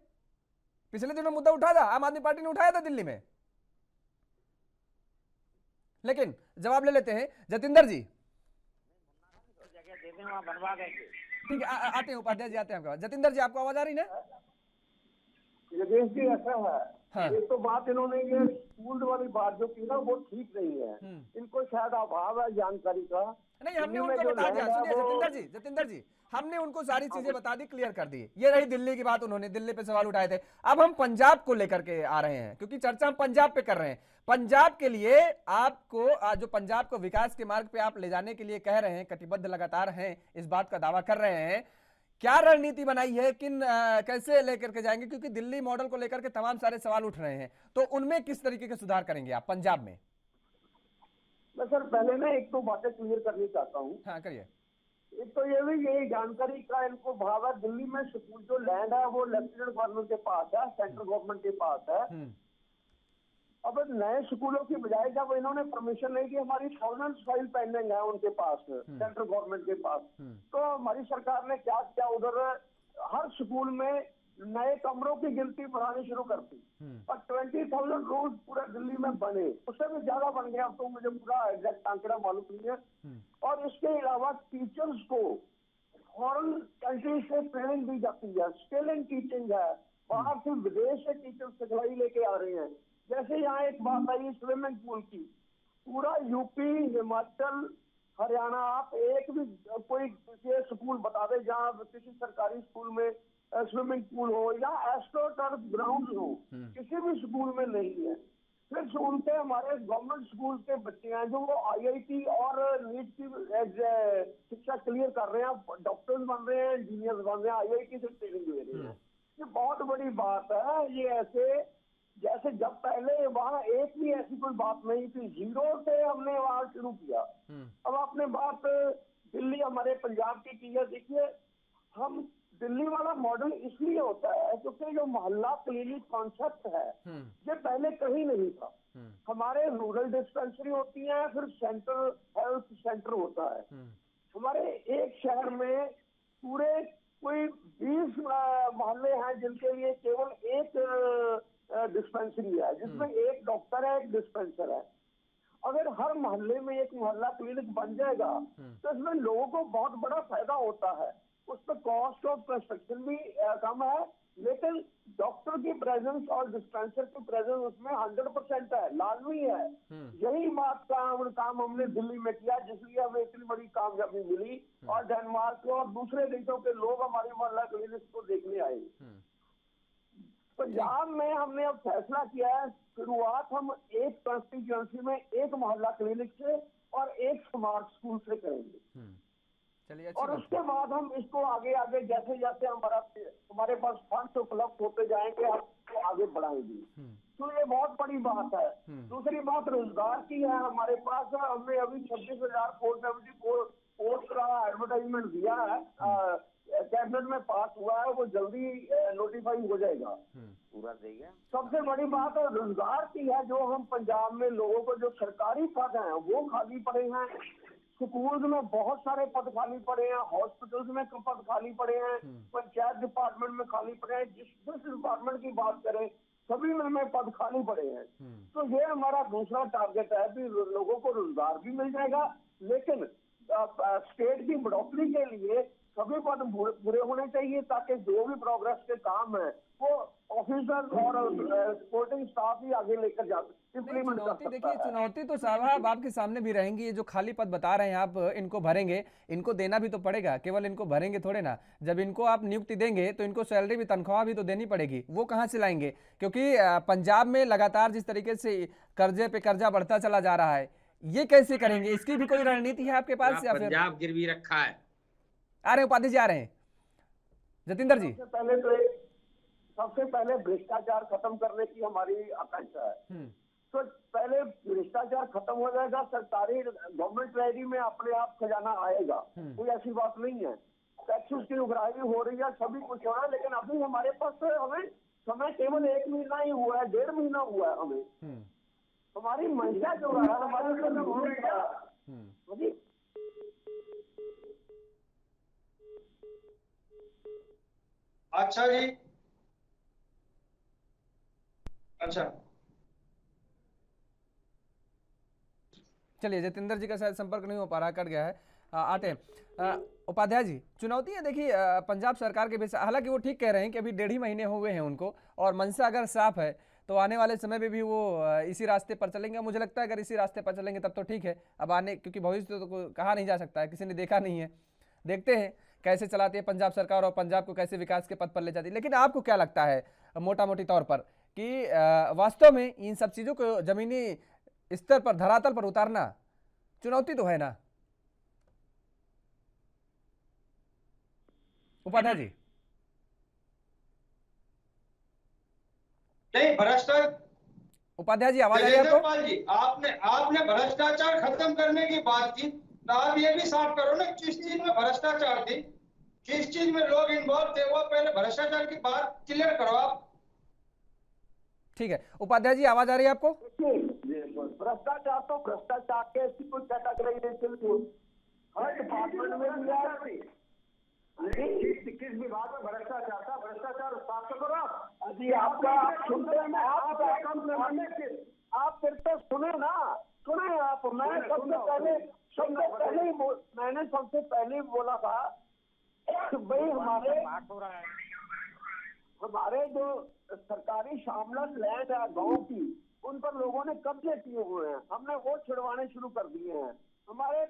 पिछले दिनों मुद्दा उठा था, आम आदमी पार्टी ने उठाया था दिल्ली में, लेकिन जवाब ले लेते हैं जतिंदर जी। ठीक है, आते हैं उपाध्याय जी, आते हैं आपके पास। जतिंदर जी, आपको आवाज आ रही ना? योगेश जी, ऐसा है, हाँ। एक तो बात इन्होंने ये स्कूल वाली बात जो की ना, वो ठीक नहीं है। इनको शायद अभाव है जानकारी का। नहीं, हमने उनको बता दिया। सुनिए जतिंदर जी, हमने उनको सारी चीजें बता दी, क्लियर कर दी। ये रही दिल्ली की बात, उन्होंने दिल्ली पे सवाल उठाए थे। अब हम पंजाब को लेकर के आ रहे हैं, क्योंकि चर्चा हम पंजाब पे कर रहे हैं। पंजाब के लिए आपको, जो पंजाब को विकास के मार्ग पे आप ले जाने के लिए कह रहे हैं, कटिबद्ध लगातार हैं, इस बात का दावा कर रहे हैं, क्या रणनीति बनाई है, कैसे लेकर के जाएंगे? क्योंकि दिल्ली मॉडल को लेकर के तमाम सारे सवाल उठ रहे हैं, तो उनमें किस तरीके के सुधार करेंगे आप पंजाब में? मैं सर पहले ना एक दो बातें क्लियर करनी चाहता हूँ। हाँ, करिए। एक तो ये भी, यही जानकारी का इनको भाव है, दिल्ली में स्कूल जो लैंड है वो लेफ्टिनेंट गवर्नर के पास है, सेंट्रल गवर्नमेंट के पास है। अब नए स्कूलों की बजाय जब इन्होंने परमिशन नहीं दी, हमारी थॉर्नेंस फाइल पेंडिंग है उनके पास, सेंट्रल गवर्नमेंट के पास, तो हमारी सरकार ने क्या किया, उधर हर स्कूल में नए कमरों की गिनती बढ़ानी शुरू कर दी और 20,000 रोज पूरे दिल्ली में बने, उससे भी ज्यादा बन गया। अब तो मुझे पूरा एग्जैक्ट आंकड़ा मालूम नहीं है। और इसके अलावा टीचर्स को फॉरेन कंट्री से ट्रेनिंग दी जाती है, स्किलिंग टीचिंग है, बाहर से विदेश से टीचर सिखलाई लेके आ रहे हैं। जैसे यहाँ एक बात आई स्विमिंग पूल की, पूरा यूपी, हिमाचल, हरियाणा, आप एक भी कोई स्कूल बता दे जहाँ किसी सरकारी स्कूल में स्विमिंग पूल हो या एस्ट्रो टर्फ ग्राउंड हो, किसी भी स्कूल में नहीं है। फिर सुनते हमारे गवर्नमेंट स्कूल के बच्चे हैं जो वो आईआईटी और नीट की शिक्षा क्लियर कर रहे हैं, डॉक्टर्स बन रहे हैं, इंजीनियर्स बन रहे हैं, आईआईटी से ट्रेनिंग ले रहे हैं। ये बहुत बड़ी बात है। ये ऐसे जैसे जब पहले वहाँ एक भी ऐसी कोई बात नहीं थी, जीरो से हमने वहाँ शुरू किया। अब आपने बात दिल्ली, हमारे पंजाब की है। देखिए, हम दिल्ली वाला मॉडल इसलिए होता है क्योंकि जो मोहल्ला क्लिनिक कॉन्सेप्ट है ये पहले कहीं नहीं था। हमारे रूरल डिस्पेंसरी होती है, फिर सेंट्रल हेल्थ सेंटर होता है। हमारे एक शहर में पूरे कोई 20 मोहल्ले हैं जिनके लिए केवल एक डिस्पेंसरी है, जिसमें एक डॉक्टर है, एक डिस्पेंसर है। अगर हर मोहल्ले में एक मोहल्ला क्लिनिक बन जाएगा तो इसमें लोगों को बहुत बड़ा फायदा होता है। उस पर कॉस्ट ऑफ कंस्ट्रक्शन भी कम है, लेकिन डॉक्टर की प्रेजेंस और डिस्पेंसर की प्रेजेंस उसमें 100% है, लाजमी है। यही बात का काम हमने दिल्ली में किया, जिसलिए हमें इतनी बड़ी कामयाबी मिली और डेनमार्क और दूसरे देशों के लोग हमारी मोहल्ला क्लिनिक को देखने आए। पंजाब में हमने अब फैसला किया है, शुरुआत हम एक कंस्टिट्यूएंसी में एक मोहल्ला क्लिनिक से और एक स्मार्ट स्कूल से करेंगे। चलिए, और उसके बाद हम इसको आगे आगे जैसे जैसे हमारे पास फंड्स उपलब्ध होते जाएंगे, हम इसको आगे बढ़ाएंगे। तो ये बहुत बड़ी बात है। दूसरी बात रोजगार की है। हमारे पास हमने अभी 26,474 पोस्ट का एडवर्टाइजमेंट दिया है, कैबिनेट में पास हुआ है, वो जल्दी नोटिफाई हो जाएगा, पूरा देगा। सबसे बड़ी बात रोजगार की है। जो हम पंजाब में लोगों को जो सरकारी पद हैं वो खाली पड़े हैं, स्कूल में बहुत सारे पद खाली पड़े हैं, हॉस्पिटल्स में पद खाली पड़े हैं, पंचायत डिपार्टमेंट में खाली पड़े हैं, जिस डिपार्टमेंट की बात करें सभी में पद खाली पड़े हैं। तो ये हमारा दूसरा टारगेट है कि लोगों को रोजगार भी मिल जाएगा, लेकिन स्टेट की बढ़ोतरी के लिए सभी पद पूरे होने चाहिए ताकि जो भी प्रोग्रेस के काम है वो ऑफिसर्स और सपोर्टिंग स्टाफ ही आगे लेकर जाते इम्प्लीमेंट कर चुनौती सकता देखिए, है। चुनौती तो साहब आपके सामने भी रहेंगी। ये जो खाली पद बता रहे हैं आप, इनको भरेंगे, इनको देना भी तो पड़ेगा, केवल इनको भरेंगे थोड़े ना। जब इनको आप नियुक्ति देंगे तो इनको सैलरी भी, तनख्वाह भी तो देनी पड़ेगी। वो कहाँ से लाएंगे? क्योंकि पंजाब में लगातार जिस तरीके से कर्जे पे कर्जा बढ़ता चला जा रहा है, ये कैसे करेंगे? इसकी भी कोई रणनीति है आपके पास या फिर? पंजाब गिरवी रखा है। आ रहे हैं उपाध्याय जी, आ रहे हैं जतिंदर जी। सबसे पहले भ्रष्टाचार खत्म करने की हमारी आकांक्षा है। तो पहले भ्रष्टाचार खत्म हो जाएगा, सरकारी गवर्नमेंट ट्रेजरी में अपने आप खजाना आएगा, कोई ऐसी बात नहीं है। टैक्सेस की उगाही हो रही है, सभी कुछ हो रहा है, लेकिन अभी हमारे पास हमें समय केवल 1 महीना ही हुआ है, 1.5 महीना हुआ है हमें। हमारी मंशा जो है हमारे अच्छा जी, अच्छा चलिए, जतिंदर जी का शायद संपर्क नहीं हो पा रहा, कट गया है। आते हैं उपाध्याय जी। चुनौती है देखिए पंजाब सरकार के बेस, हालांकि वो ठीक कह रहे हैं कि अभी 1.5 महीने हुए हैं उनको, और मंशा अगर साफ है तो आने वाले समय में भी वो इसी रास्ते पर चलेंगे। मुझे लगता है अगर इसी रास्ते पर चलेंगे तब तो ठीक है। अब आने, क्योंकि भविष्य तो कहा नहीं जा सकता है, किसी ने देखा नहीं है। देखते हैं कैसे चलाती है पंजाब सरकार और पंजाब को कैसे विकास के पथ पर ले जाती है। लेकिन आपको क्या लगता है मोटा मोटी तौर पर कि वास्तव में इन सब चीज़ों को जमीनी स्तर पर, धरातल पर उतारना चुनौती तो है ना उपाध्याय जी? नहीं, भ्रष्टाचार, उपाध्याय जी आवाज आ रही है तेजेंद्र आपको? पाल जी, आपने भ्रष्टाचार खत्म करने की बात की, तो आप ये भी साफ करो ना किस चीज में भ्रष्टाचार थी, किस चीज में लोग इन्वॉल्व थे, वो पहले भ्रष्टाचार की बात क्लियर करो आप। ठीक है उपाध्याय जी, आवाज आ रही है आपको? भ्रष्टाचार तो भ्रष्टाचार के ऐसी कोई कैटेगराइजेशन हर डिपार्टमेंट में भी है। किस विभाग में भ्रष्टाचार था? भ्रष्टाचार साफ तो करो अभी आपका आप सुनते हैं, आप फिर तो सुने ना, सुने आप। मैंने सबसे पहले बोला था भाई हमारे जो सरकारी शामलत लैंड है गाँव की, उन पर लोगों ने कब्जे किए हुए हैं, हमने वो छिड़वाने शुरू कर दिए हैं। हमारे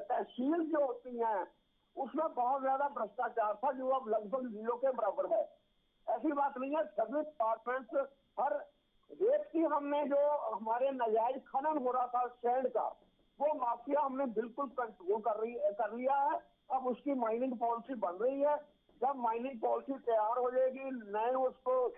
तहसील जो होती हैं उसमें बहुत ज्यादा भ्रष्टाचार था, जो अब लगभग 0 के बराबर है। ऐसी बात नहीं है, सभी डिपार्टमेंट्स, हर व्यक्ति, हमने जो हमारे नाजायज खनन हो रहा था सैंड का, वो माफिया हमने बिल्कुल कंट्रोल कर लिया है। अब उसकी माइनिंग पॉलिसी बन रही है। जब माइनिंग पॉलिसी तैयार हो जाएगी, नए उसको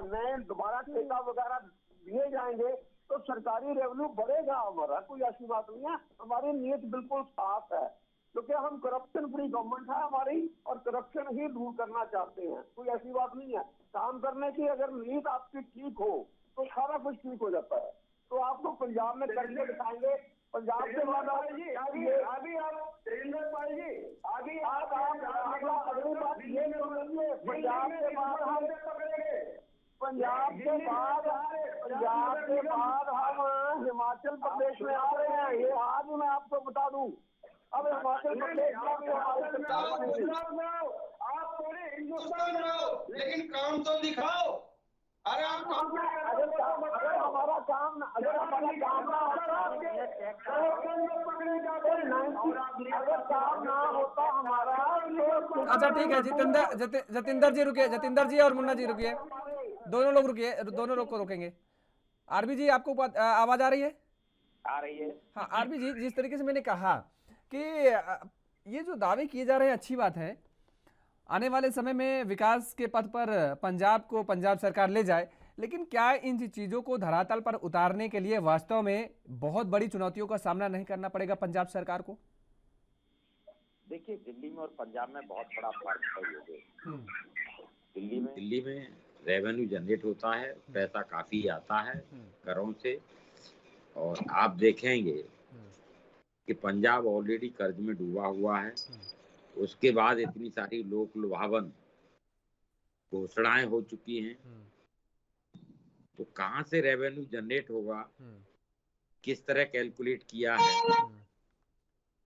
नए दोबारा ठेका वगैरह दिए जाएंगे, तो सरकारी रेवेन्यू बढ़ेगा हमारा, कोई ऐसी बात नहीं है। हमारी नीयत बिल्कुल साफ है, क्योंकि हम करप्शन फ्री गवर्नमेंट है हमारी, और करप्शन ही दूर करना चाहते हैं, कोई ऐसी बात नहीं है। काम करने की अगर नीयत आपकी ठीक हो तो सारा कुछ ठीक हो जाता है। तो आपको पंजाब में करके दिखाएंगे। पंजाब के बाद अगली बात ये समझिए, पंजाब के बाद हम हिमाचल प्रदेश में आ रहे हैं, ये आज मैं आपको बता दूं। अब हिमाचल प्रदेश में भी आप पूरे हिंदुस्तान में हो, लेकिन काम तो दिखाओ। अरे आप अगर हमारा काम ना होता, अगर काम ना होता हमारा तो। अच्छा ठीक है जतिंदर जी रुकिए, जतिंदर जी और मुन्ना जी रुकिए, दोनों लोग रुकिए, दोनों लोग को रोकेंगे। आरबी जी आपको आवाज आ रही है? आ रही है। हाँ आरबी जी, जिस तरीके से मैंने कहा कि ये जो दावे किए जा रहे हैं अच्छी बात है, आने वाले समय में विकास के पथ पर पंजाब को पंजाब सरकार ले जाए, लेकिन क्या इन चीज़ों को धरातल पर उतारने के लिए वास्तव में बहुत बड़ी चुनौतियों का सामना नहीं करना पड़ेगा पंजाब सरकार को? देखिए, दिल्ली में और पंजाब में बहुत बड़ा फर्क है। दिल्ली में रेवेन्यू जनरेट होता है, पैसा काफी आता है करों से, और आप देखेंगे कि पंजाब ऑलरेडी कर्ज में डूबा हुआ है। उसके बाद इतनी सारी लोक लुभावन घोषणाएं हो चुकी हैं, तो कहां से रेवेन्यू जनरेट होगा, किस तरह कैलकुलेट किया है,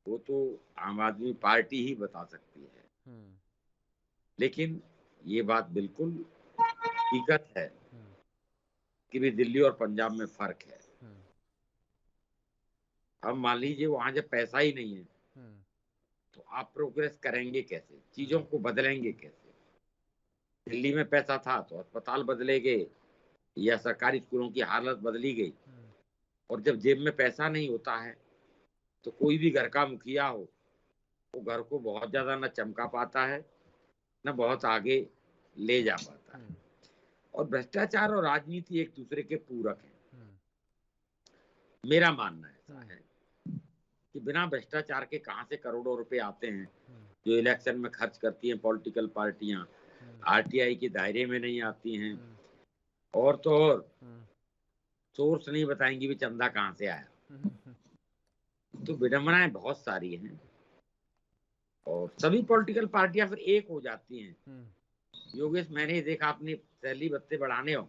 वो तो आम आदमी पार्टी ही बता सकती है। लेकिन ये बात बिल्कुल हकीकत है कि भी दिल्ली और पंजाब में फर्क है। अब मान लीजिए वहां जब पैसा ही नहीं है तो आप प्रोग्रेस करेंगे कैसे, चीजों को बदलेंगे कैसे? दिल्ली में पैसा था तो अस्पताल बदले गए या सरकारी स्कूलों की हालत बदली गई, और जब जेब में पैसा नहीं होता है तो कोई भी घर का मुखिया हो वो घर को बहुत ज्यादा न चमका पाता है न बहुत आगे ले जा पाता है। और भ्रष्टाचार और राजनीति एक दूसरे के पूरक हैं। मेरा मानना ऐसा है कि बिना भ्रष्टाचार के कहां से करोड़ों रुपए आते हैं जो इलेक्शन में खर्च करती हैं पॉलिटिकल पार्टियां, आरटीआई के दायरे में नहीं आती हैं, और तो और सोर्स नहीं बताएंगी भी चंदा कहां से आया। तो विडंबनाएं बहुत सारी हैं और सभी पॉलिटिकल पार्टियां फिर एक हो जाती हैं। योगेश, मैंने देखा अपनी सैलरी भत्ते बढ़ाने हो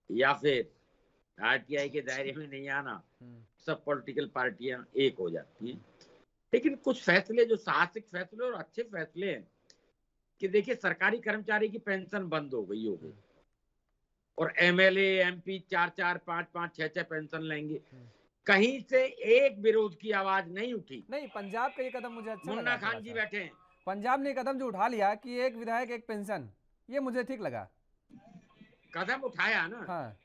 या फिर आरटीआई के दायरे में नहीं आना, सब पॉलिटिकल पार्टियां एक हो जाती हैं। लेकिन कुछ फैसले जो साहसिक फैसले और अच्छे फैसले हैं कि देखिए सरकारी कर्मचारी की पेंशन बंद हो गई और एमएलए एमपी 4-4 5-5 6-6 पेंशन लेंगे। कहीं से एक विरोध की आवाज नहीं उठी। नहीं, पंजाब का ये कदम मुझे अच्छा लगा। मुन्ना खान जी बैठे हैं, पंजाब ने कदम जो उठा लिया कि एक विधायक एक पेंशन, ये मुझे ठीक लगा। कदम उठाया ना। हाँ।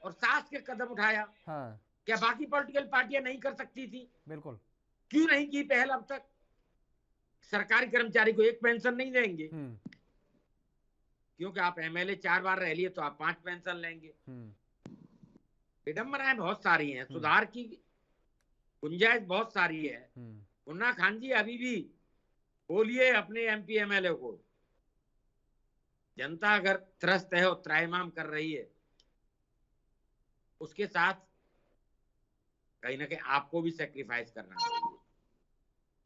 और सास के कदम उठाया। हाँ। क्या बाकी पॉलिटिकल पार्टियां नहीं कर सकती थी? बिल्कुल। क्यों नहीं की पहल अब तक? सरकारी कर्मचारी को एक पेंशन नहीं देंगे क्योंकि आप एमएलए 4 बार रह लिए तो आप 5 पेंशन लेंगे। विडंबनाएं बहुत सारी हैं, सुधार की गुंजाइश बहुत सारी है। मुन्ना खान जी अभी भी बोलिए अपने एमपी एमएलए को, जनता अगर त्रस्त है और त्राहिमाम कर रही है उसके साथ कहीं ना कहीं आपको भी सेक्रीफाइस करना चाहिए।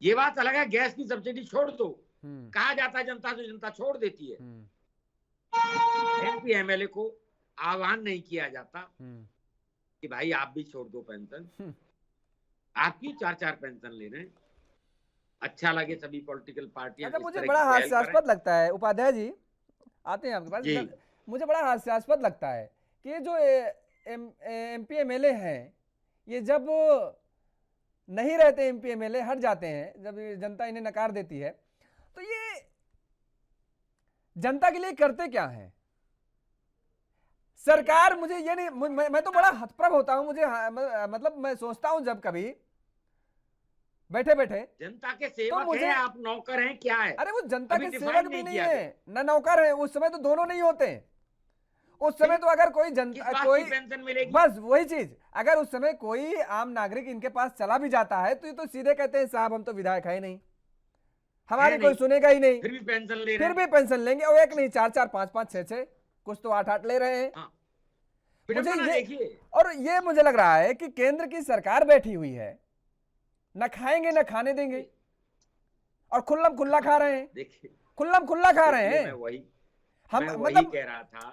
ये बात अलग है गैस की सब्सिडी छोड़ दो, कहा जाता है जनता तो जनता छोड़ देती है। एमपी एमएलए को आह्वान नहीं किया जाता कि भाई आप भी छोड़ दो पेंशन, आप क्यों 4-4 पेंशन ले रहे हैं? अच्छा लगे सभी पॉलिटिकल पार्टियां। अच्छा, मुझे बड़ा हास्यास्पद लगता है उपाध्याय जी, आते हैं आपके पास। मुझे बड़ा हास्यास्पद लगता है कि जो एमपी एमएलए हैं ये जब नहीं रहते, एमपी एमएलए हट जाते हैं, जब जनता इन्हें नकार देती है तो ये जनता के लिए करते क्या है सरकार? मुझे ये नहीं, मैं तो बड़ा हतप्रभ होता हूं। मुझे मतलब मैं सोचता हूं जब कभी बैठे बैठे जनता के सेवक तो हैं आप, नौकर हैं क्या है? अरे वो जनता के सेवक भी नहीं है ना नौकर है, उस समय तो दोनों नहीं होते। उस समय तो अगर कोई जनता कोई पेंशन मिलेगी, बस वही चीज, अगर उस समय कोई आम नागरिक इनके पास चला भी जाता है तो ये तो सीधे कहते हैं साहब हम तो विधायक है नहीं, हमारी कोई सुनेगा ही नहीं, फिर भी पेंशन ले रहे हैं, फिर भी पेंशन लेंगे। और एक नहीं 4-4 5-5 6-6 कुछ तो 8-8 ले रहे हैं। मुझे ये और ये मुझे लग रहा है कि केंद्र की सरकार बैठी हुई है, न खाएंगे न खाने देंगे और खुल्लम खुल्ला खा रहे हैं। देखिए खुल्लम खुल्ला खा रहे हैं। मैं वही कह रहा था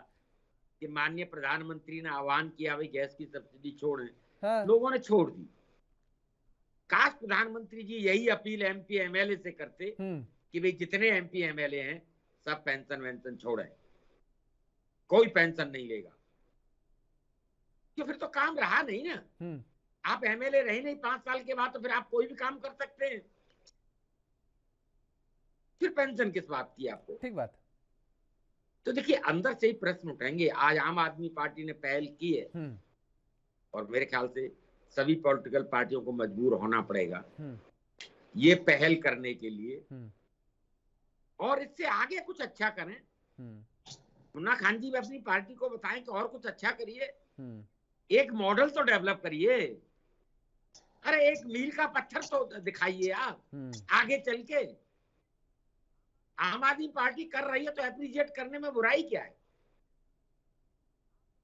कि माननीय प्रधानमंत्री ने आह्वान किया भाई गैस की सब्सिडी छोड़ें। हाँ। लोगों ने छोड़ दी। काश प्रधानमंत्री जी यही अपील एमपी एमएलए से करते कि भाई जितने एमपी एमएलए हैं सब पेंशन वेंशन छोड़ें, कोई पेंशन नहीं लेगा। तो फिर तो काम रहा नहीं ना। आप एमएलए रहे नहीं 5 साल के बाद तो फिर आप कोई भी काम कर सकते हैं, फिर पेंशन किस बात की आपको? ठीक बात। तो देखिए अंदर से ही प्रश्न उठेंगे। आज आम आदमी पार्टी ने पहल की है और मेरे ख्याल से सभी पॉलिटिकल पार्टियों को मजबूर होना पड़ेगा ये पहल करने के लिए और इससे आगे कुछ अच्छा करें। मुन्ना खान जी भी अपनी पार्टी को बताएं कि और कुछ अच्छा करिए, एक मॉडल तो डेवलप करिए। अरे एक मील का पत्थर तो दिखाइए आप आगे चल के। आम आदमी पार्टी कर रही है तो एप्रिशिएट करने में बुराई क्या है?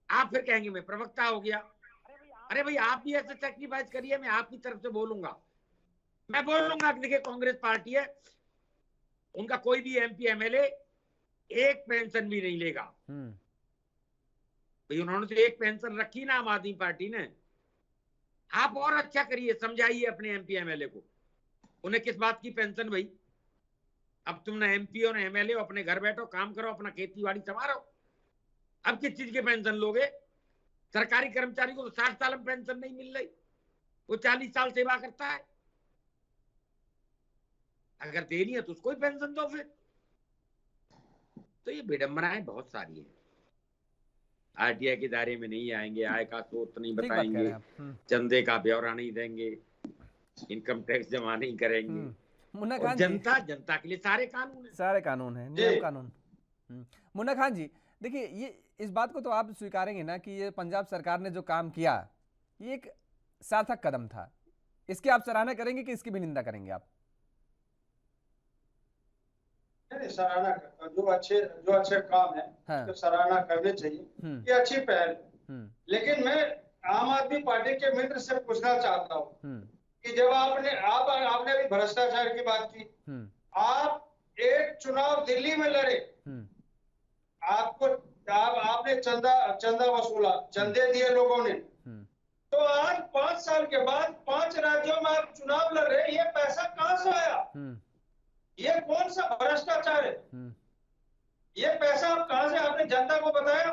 आप फिर कहेंगे मैं प्रवक्ता हो गया। अरे भाई आप भी ऐसे सैक्रिफाइस करिए, मैं आपकी तरफ से बोलूंगा। मैं बोलूंगा कि देखिए कांग्रेस पार्टी है, उनका कोई भी एमपी एमएलए एक पेंशन भी नहीं लेगा। भाई उन्होंने तो एक पेंशन रखी ना आम आदमी पार्टी ने। आप और अच्छा करिए, समझाइए अपने एमपी एमएलए को, उन्हें किस बात की पेंशन भाई? अब तुम ना एमपी और एमएलए अपने घर बैठो, काम करो, अपना खेती बाड़ी संभालो, अब किस चीज के पेंशन लोगे? सरकारी कर्मचारी को तो 60 साल में पेंशन नहीं मिल रही, वो 40 साल सेवा करता है। अगर देनी है तो उसको ही पेंशन दो फिर। तो ये विडंबनाएं बहुत सारी हैं। आरटीआई के दायरे में नहीं आएंगे, आय का स्रोत नहीं बताएंगे, चंदे का ब्यौरा नहीं देंगे, इनकम टैक्स जमा नहीं करेंगे। मुन्ना और खान जी, जनता के लिए सारे कानून हैं, सारे कानून हैं, नियम कानून। मुन्ना खान जी, देखिए ये इस बात को तो आप स्वीकारेंगे ना कि ये पंजाब सरकार ने जो काम किया ये एक सार्थक कदम था, इसकी आप सराहना करेंगे कि इसकी भी निंदा करेंगे आप? सराहना करता हूं। जो अच्छे काम है उसकी सराहना करनी चाहिए, ये अच्छी पहल है। लेकिन मैं आम आदमी पार्टी के मित्र से पूछना चाहता हूँ कि जब आपने अभी भ्रष्टाचार की बात की, आप एक चुनाव दिल्ली में लड़े, आपने चंदा वसूला, चंदे दिए लोगों ने, तो आज 5 साल के बाद 5 राज्यों में आप चुनाव लड़ रहे, ये पैसा कहां से आया? ये कौन सा भ्रष्टाचार है? ये पैसा आप कहां से, आपने जनता को बताया?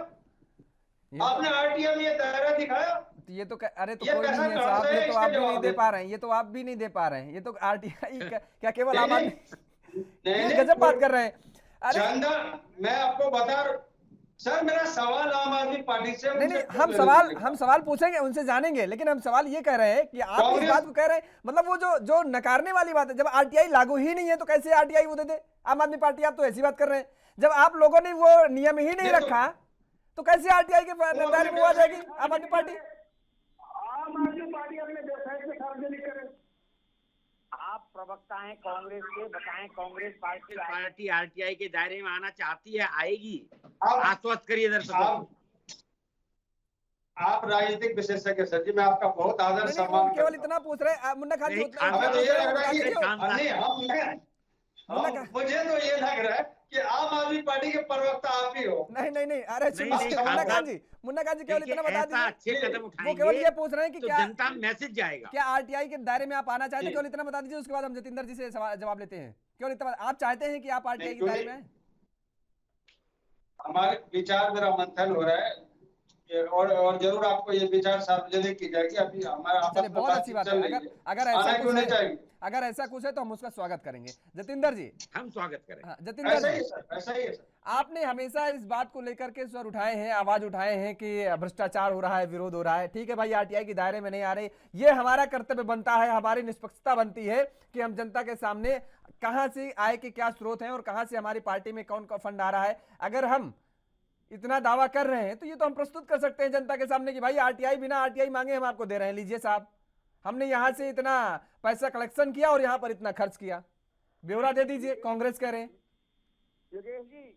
आपने आरटीआई में ये दायरा दिखाया? ये तो अरे तो कोई नहीं है साहब, ये तो आप भी नहीं दे पा रहे हैं, ये तो आप भी नहीं दे पा रहे हैं, ये तो आरटीआई क्या केवल आम आदमी? गजब बात कर रहे हैं। अरे चंदा, मैं आपको बता रहा, सर मेरा सवाल आम आदमी पार्टी से, नहीं, हम सवाल पूछेंगे, उनसे जानेंगे, लेकिन हम सवाल ये कह रहे हैं कि आप इस बात को कह रहे हैं, मतलब वो जो नकारने वाली बात है, जब आरटीआई लागू ही नहीं है तो कैसे आरटीआई वो दे दे आम आदमी पार्टी? आप तो ऐसी बात कर रहे हैं, जब आप लोगों ने वो नियम ही नहीं रखा तो कैसे आरटीआई के दायरे में आ जाएगी आम आदमी पार्टी? आम आदमी पार्टी अपने वेबसाइट पे सार्वजनिक करे। आप प्रवक्ता हैं कांग्रेस के, बताएं कांग्रेस पार्टी आरटीआई के दायरे में आना चाहती है, आएगी। आश्वस्त करिए दर्शकों। आप राजनीतिक विशेषज्ञ सर जी, मैं आपका बहुत आदर सम्मान, केवल इतना पूछ रहे हैं मुन्ना खान जी। मुझे तो ये लग रहा है कि आम आदमी पार्टी के प्रवक्ता आप ही हो। नहीं, अरे मुन्ना खान जी केवल इतना बता दीजिए, वो केवल ये पूछ रहे हैं कि क्या जनता मैसेज जाएगा, क्या आरटीआई के दायरे में आप आना चाहते हैं? केवल इतना बता दीजिए, उसके बाद हम जतिंदर जी से जवाब लेते हैं। केवल इतना आप चाहते हैं कि आप आरटीआई के दायरे में आए? हमारे विचार मेरा मंथन हो रहा है, और जरूर आपको ये विचार सार्वजनिक की जाएगी। अभी हमारा आपस में बहुत अच्छी बात है। अगर ऐसा कुछ है तो हम उसका स्वागत करेंगे। जतिंदर जी, हम स्वागत करेंगे। जतिंदर जी, ऐसा ही है सर। आपने हमेशा इस बात को लेकर के स्वर उठाए हैं, आवाज उठाए हैं कि भ्रष्टाचार हो रहा है, विरोध हो रहा है। ठीक है भाई, आरटीआई के दायरे में नहीं आ रहे, ये हमारा कर्तव्य बनता है, हमारी निष्पक्षता बनती है कि हम जनता के सामने कहां से आय के क्या स्रोत हैं और कहां से हमारी पार्टी में कौन फंड आ रहा है। अगर हम इतना दावा कर रहे हैं तो ये तो हम प्रस्तुत कर सकते हैं जनता के सामने कि भाई आरटीआई, बिना आरटीआई मांगे हम आपको दे रहे हैं, लीजिए साहब, हमने यहां से इतना पैसा कलेक्शन किया और यहां पर इतना खर्च किया, ब्यौरा दे दीजिए। कांग्रेस कह रहे हैं। योगेश जी,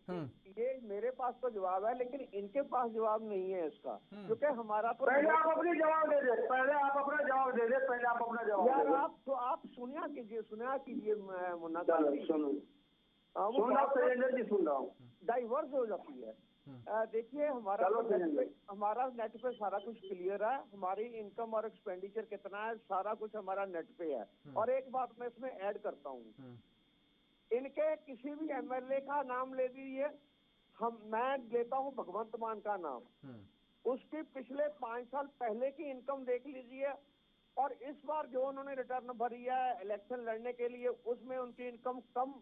ये मेरे पास तो जवाब है, लेकिन इनके पास जवाब नहीं है इसका, क्योंकि हमारा तो पहले आप अपनी जवाब दे दे, पहले आप अपना जवाब दे यार, आप सुनिया कीजिए मुन्ना खान जी, सुन रहा हूँ, डाइवर्स हो जाती है। देखिए, हमारा नेट पे सारा कुछ क्लियर है, हमारी इनकम और एक्सपेंडिचर कितना है, सारा कुछ हमारा नेट पे है। और एक बात मैं इसमें ऐड करता हूँ, इनके किसी भी एमएलए का नाम ले दीजिए, मैं लेता हूँ भगवंत मान का नाम, उसकी पिछले 5 साल पहले की इनकम देख लीजिए, और इस बार जो उन्होंने रिटर्न भरी है इलेक्शन लड़ने के लिए, उसमें उनकी इनकम कम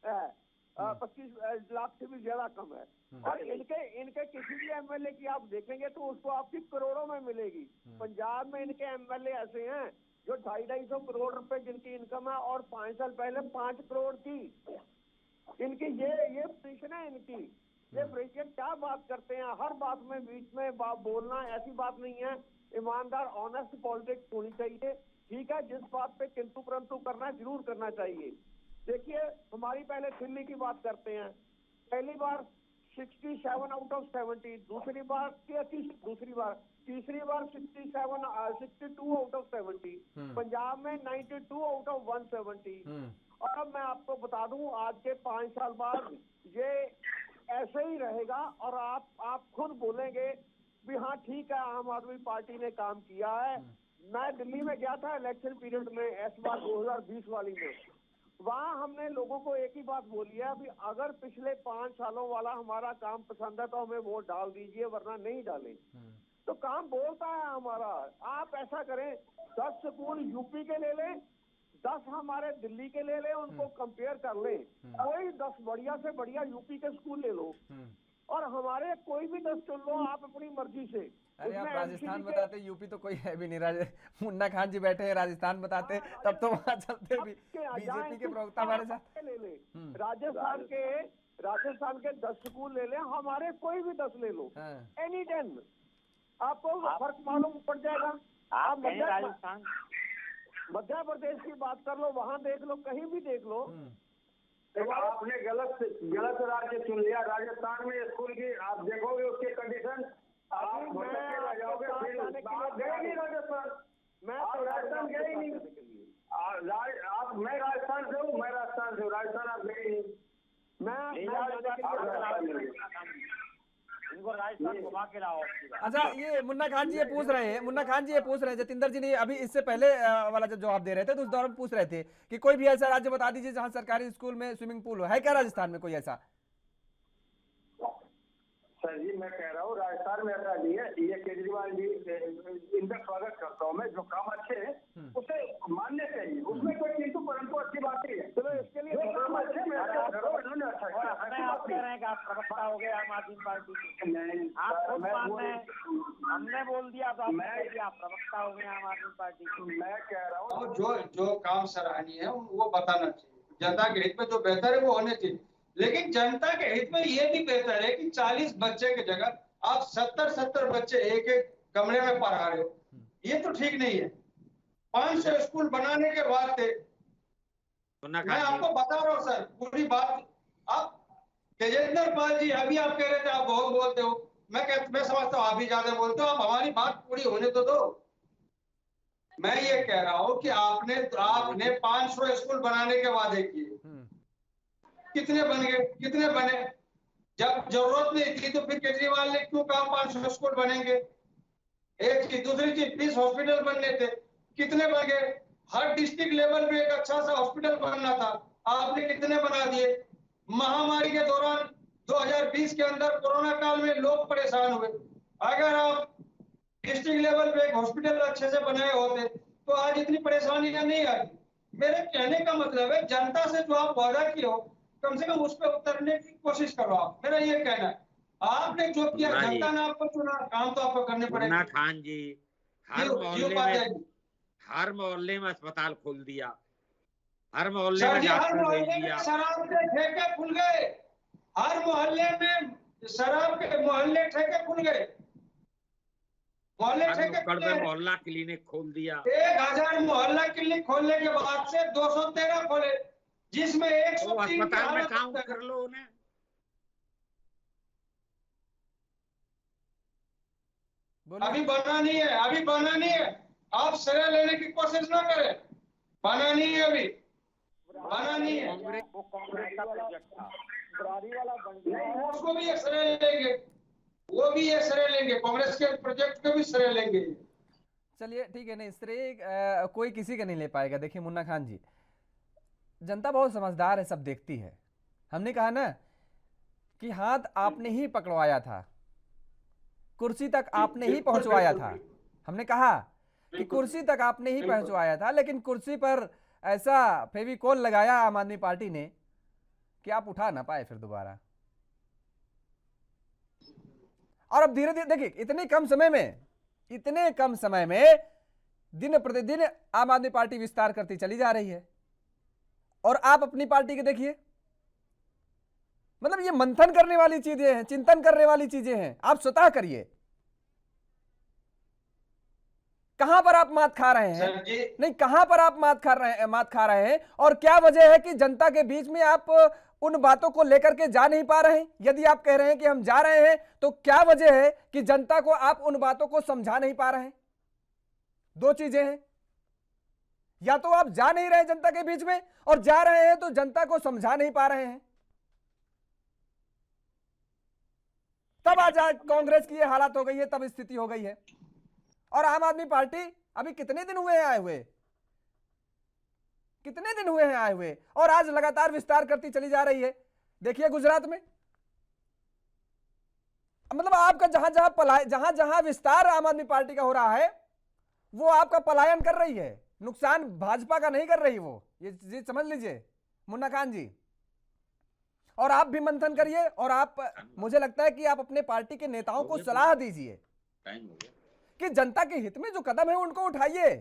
है, 25 लाख से भी ज्यादा कम है। और इनके किसी भी एमएलए की आप देखेंगे तो उसको आपकी करोड़ों में मिलेगी। पंजाब में इनके एमएलए ऐसे हैं जो 250-250 करोड़ रुपए जिनकी इनकम है, और 5 साल पहले 5 करोड़ थी इनकी। ये पोजीशन है इनकी। ये प्रेसिडेंट क्या बात करते हैं, हर बात में बीच में बोलना, ऐसी बात नहीं है। ईमानदार ऑनेस्ट पॉलिटिक्स होनी चाहिए। ठीक है, जिस बात पे किंतु परंतु करना जरूर करना चाहिए। देखिए, हमारी पहले दिल्ली की बात करते हैं, पहली बार 67 आउट ऑफ 70, तीसरी बार 62 आउट ऑफ 70, पंजाब में 92 आउट ऑफ 170। और अब मैं आपको बता दूं, आज के 5 साल बाद ये ऐसे ही रहेगा, और आप खुद बोलेंगे भी हाँ ठीक है, आम आदमी पार्टी ने काम किया है। मैं दिल्ली में गया था इलेक्शन पीरियड में, इस बार 2020 वाली में, वहाँ हमने लोगों को एक ही बात बोली है, अभी अगर पिछले 5 सालों वाला हमारा काम पसंद है तो हमें वोट डाल दीजिए, वरना नहीं डालें। तो काम बोलता है हमारा। आप ऐसा करें, 10 स्कूल यूपी के ले लें, 10 हमारे दिल्ली के ले लें, उनको कंपेयर कर लें। कोई 10 बढ़िया से बढ़िया यूपी के स्कूल ले लो और हमारे कोई भी 10 चुन लो आप अपनी मर्जी से। अरे आप उसमें राजस्थान MCD के- बताते, यूपी तो कोई है भी नहीं। मुन्ना खान जी बैठे हैं, राजस्थान बताते, तब तो वहां चलते भी बीजेपी के प्रवक्ता हमारे साथ। ले ले राजस्थान के 10 स्कूल ले लें, हमारे कोई भी 10 ले लो, एनी 10, आपको फर्क मालूम पड़ जाएगा। आप राजस्थान मध्य प्रदेश की बात कर लो, वहाँ देख लो, कहीं भी देख लो। देखो, आपने गलत राज्य चुन लिया। राजस्थान में स्कूल की आप देखोगे उसके कंडीशन, आप भटक रह जाओगे। फिर आप गए नहीं राजस्थान, आप राजस्थान गए ही नहीं। मैं राजस्थान से हूँ, राजस्थान आप गए नहीं। इनको राजस्थान घुमा के लाओ। अच्छा, ये मुन्ना खान जी ये पूछ रहे हैं, जतिंदर जी ने अभी इससे पहले वाला जब जवाब दे रहे थे तो उस दौरान पूछ रहे थे कि कोई भी ऐसा राज्य बता दीजिए जहां सरकारी स्कूल में स्विमिंग पूल है क्या राजस्थान में कोई ऐसा? सर जी, मैं कह रहा हूँ राजस्थान में ऐसा नहीं है। ये केजरीवाल जी, इनका स्वागत करता हूँ मैं। जो काम अच्छे हैं उसे मानने चाहिए, उसमें कोई किंतु परंतु अच्छी बात ही है। चलो, इसके लिए काम अच्छे में आप कह रहे हैं कि आप प्रवक्ता हो गए आम आदमी पार्टी के, आप खुद मान रहे हैं, हमने बोल दिया तो आप प्रवक्ता हो गए आम आदमी पार्टी के। मैं कह रहा हूँ जो काम सराहनीय है वो बताना चाहिए। जनता के हित में जो बेहतर है वो होने चाहिए, लेकिन जनता के हित में ये भी बेहतर है कि 40 बच्चे की जगह आप 70 बच्चे एक एक कमरे में पढ़ा रहे हो, ये तो ठीक नहीं है। 500 स्कूल बनाने के बाद मैं आपको बता रहा हूँ सर पूरी बात। आप तेजेंद्र पाल जी, अभी आप कह रहे थे आप बहुत बोलते हो, मैं समझता हूँ आप भी ज्यादा बोलते हो। आप हमारी बात पूरी होने तो दो। मैं ये कह रहा हूँ कि आपने 500 स्कूल बनाने के वादे किए, कितने बने? जब जरूरत नहीं थी तो फिर केजरीवाल ने क्यों कहा 500 स्कूल बनेंगे? एक चीज, दूसरी चीज, 20 हॉस्पिटल बनने थे, कितने बन गए? हर डिस्ट्रिक्ट लेवल पे एक अच्छा सा हॉस्पिटल बनना था, आपने कितने बना दिए? महामारी के दौरान 2020 के अंदर कोरोना काल में लोग परेशान हुए, अगर आप डिस्ट्रिक्ट लेवल पे एक हॉस्पिटल अच्छे से बनाए होते तो आज इतनी परेशानियां नहीं आई। मेरे कहने का मतलब है जनता से जो आप वादा किए हो कम से कम उस पर उतरने की कोशिश करो आप। मेरा ये कहना है, आपने जो किया, जनता ने आपको चुना, काम तो आपको करने पड़ेगा। मुन्ना खान जी, हर मोहल्ले में अस्पताल खोल दिया, हर मोहल्ले में डॉक्टर भेज दिया। शराब के ठेके खुल गए, हर मोहल्ले में शराब के ठेके खुल गए, मोहल्ला क्लिनिक खोल दिया। 1000 मोहल्ला क्लिनिक खोलने के बाद से 213 खोले, जिसमें 103 अस्पताल में काउंट कर लो उन्हें। अभी बना नहीं है, आप श्रेय लेने की कोशिश ना करें। बना नहीं है, अभी बना नहीं है। वो कांग्रेस का प्रोजेक्ट था, उसको भी ये श्रेय लेंगे, वो भी ये श्रेय लेंगे, कांग्रेस के प्रोजेक्ट को भी श्रेय लेंगे। चलिए ठीक है, नहीं श्रेय कोई किसी का नहीं ले पाएगा। देखिए मुन्ना खान जी, जनता बहुत समझदार है, सब देखती है। हमने कहा ना कि हाथ आपने ही पकड़वाया था, कुर्सी तक आपने ही पहुंचवाया था। हमने कहा कि कुर्सी तक आपने ही पहुंचवाया था, लेकिन कुर्सी पर ऐसा फेविकोल लगाया आम आदमी पार्टी ने कि आप उठा ना पाए फिर दोबारा। और अब धीरे धीरे देखिए, इतने कम समय में दिन प्रतिदिन आम आदमी पार्टी विस्तार करती चली जा रही है। और आप अपनी पार्टी के देखिए, मतलब ये मंथन करने वाली चीजें हैं, चिंतन करने वाली चीजें हैं। आप स्वतः करिए, कहां पर आप मात खा रहे हैं, नहीं कहां पर आप मात खा रहे हैं, और क्या वजह है कि जनता के बीच में आप उन बातों को लेकर के जा नहीं पा रहे हैं। यदि आप कह रहे हैं कि हम जा रहे हैं, तो क्या वजह है कि जनता को आप उन बातों को समझा नहीं पा रहे हैं? दो चीजें हैं, या तो आप जा नहीं रहे जनता के बीच में, और जा रहे हैं तो जनता को समझा नहीं पा रहे हैं। तब आज कांग्रेस की ये हालत हो गई है, तब स्थिति हो गई है। और आम आदमी पार्टी अभी कितने दिन हुए हैं आए हुए, कितने दिन हुए हैं आए हुए, और आज लगातार विस्तार करती चली जा रही है। देखिए गुजरात में, मतलब आपका जहां जहां विस्तार आम आदमी पार्टी का हो रहा है, वो आपका पलायन कर रही है, नुकसान भाजपा का नहीं कर रही वो, ये समझ लीजिए मुन्ना खान जी। और आप भी मंथन करिए, और आप, मुझे लगता है कि आप अपने पार्टी के नेताओं को सलाह दीजिए कि जनता के हित में जो कदम है उनको उठाइए,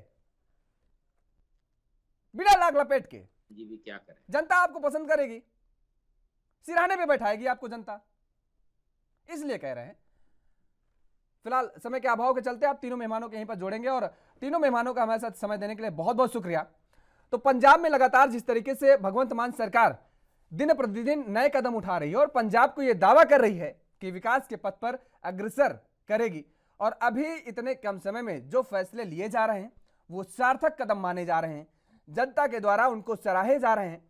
बिना लाग लपेट के। जी भी क्या करें, जनता आपको पसंद करेगी, सिरहाने पे बैठाएगी आपको जनता, इसलिए कह रहे हैं। फिलहाल समय के अभाव के चलते आप तीनों मेहमानों के यहीं पर जोड़ेंगे, और तीनों मेहमानों का हमारे साथ समय देने के लिए बहुत बहुत शुक्रिया। तो पंजाब में लगातार जिस तरीके से भगवंत मान सरकार दिन प्रतिदिन नए कदम उठा रही है और पंजाब को यह दावा कर रही है कि विकास के पथ पर अग्रसर करेगी, और अभी इतने कम समय में जो फैसले लिए जा रहे हैं वो सार्थक कदम माने जा रहे हैं, जनता के द्वारा उनको सराहे जा रहे हैं।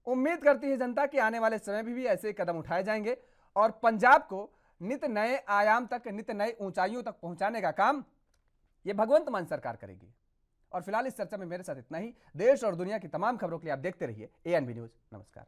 उम्मीद करती है जनता कि आने वाले समय में भी ऐसे कदम उठाए जाएंगे और पंजाब को नित नए आयाम तक, नित नए ऊंचाइयों तक पहुंचाने का काम ये भगवंत मान सरकार करेगी। और फिलहाल इस चर्चा में मेरे साथ इतना ही। देश और दुनिया की तमाम खबरों के लिए आप देखते रहिए ANB न्यूज। नमस्कार।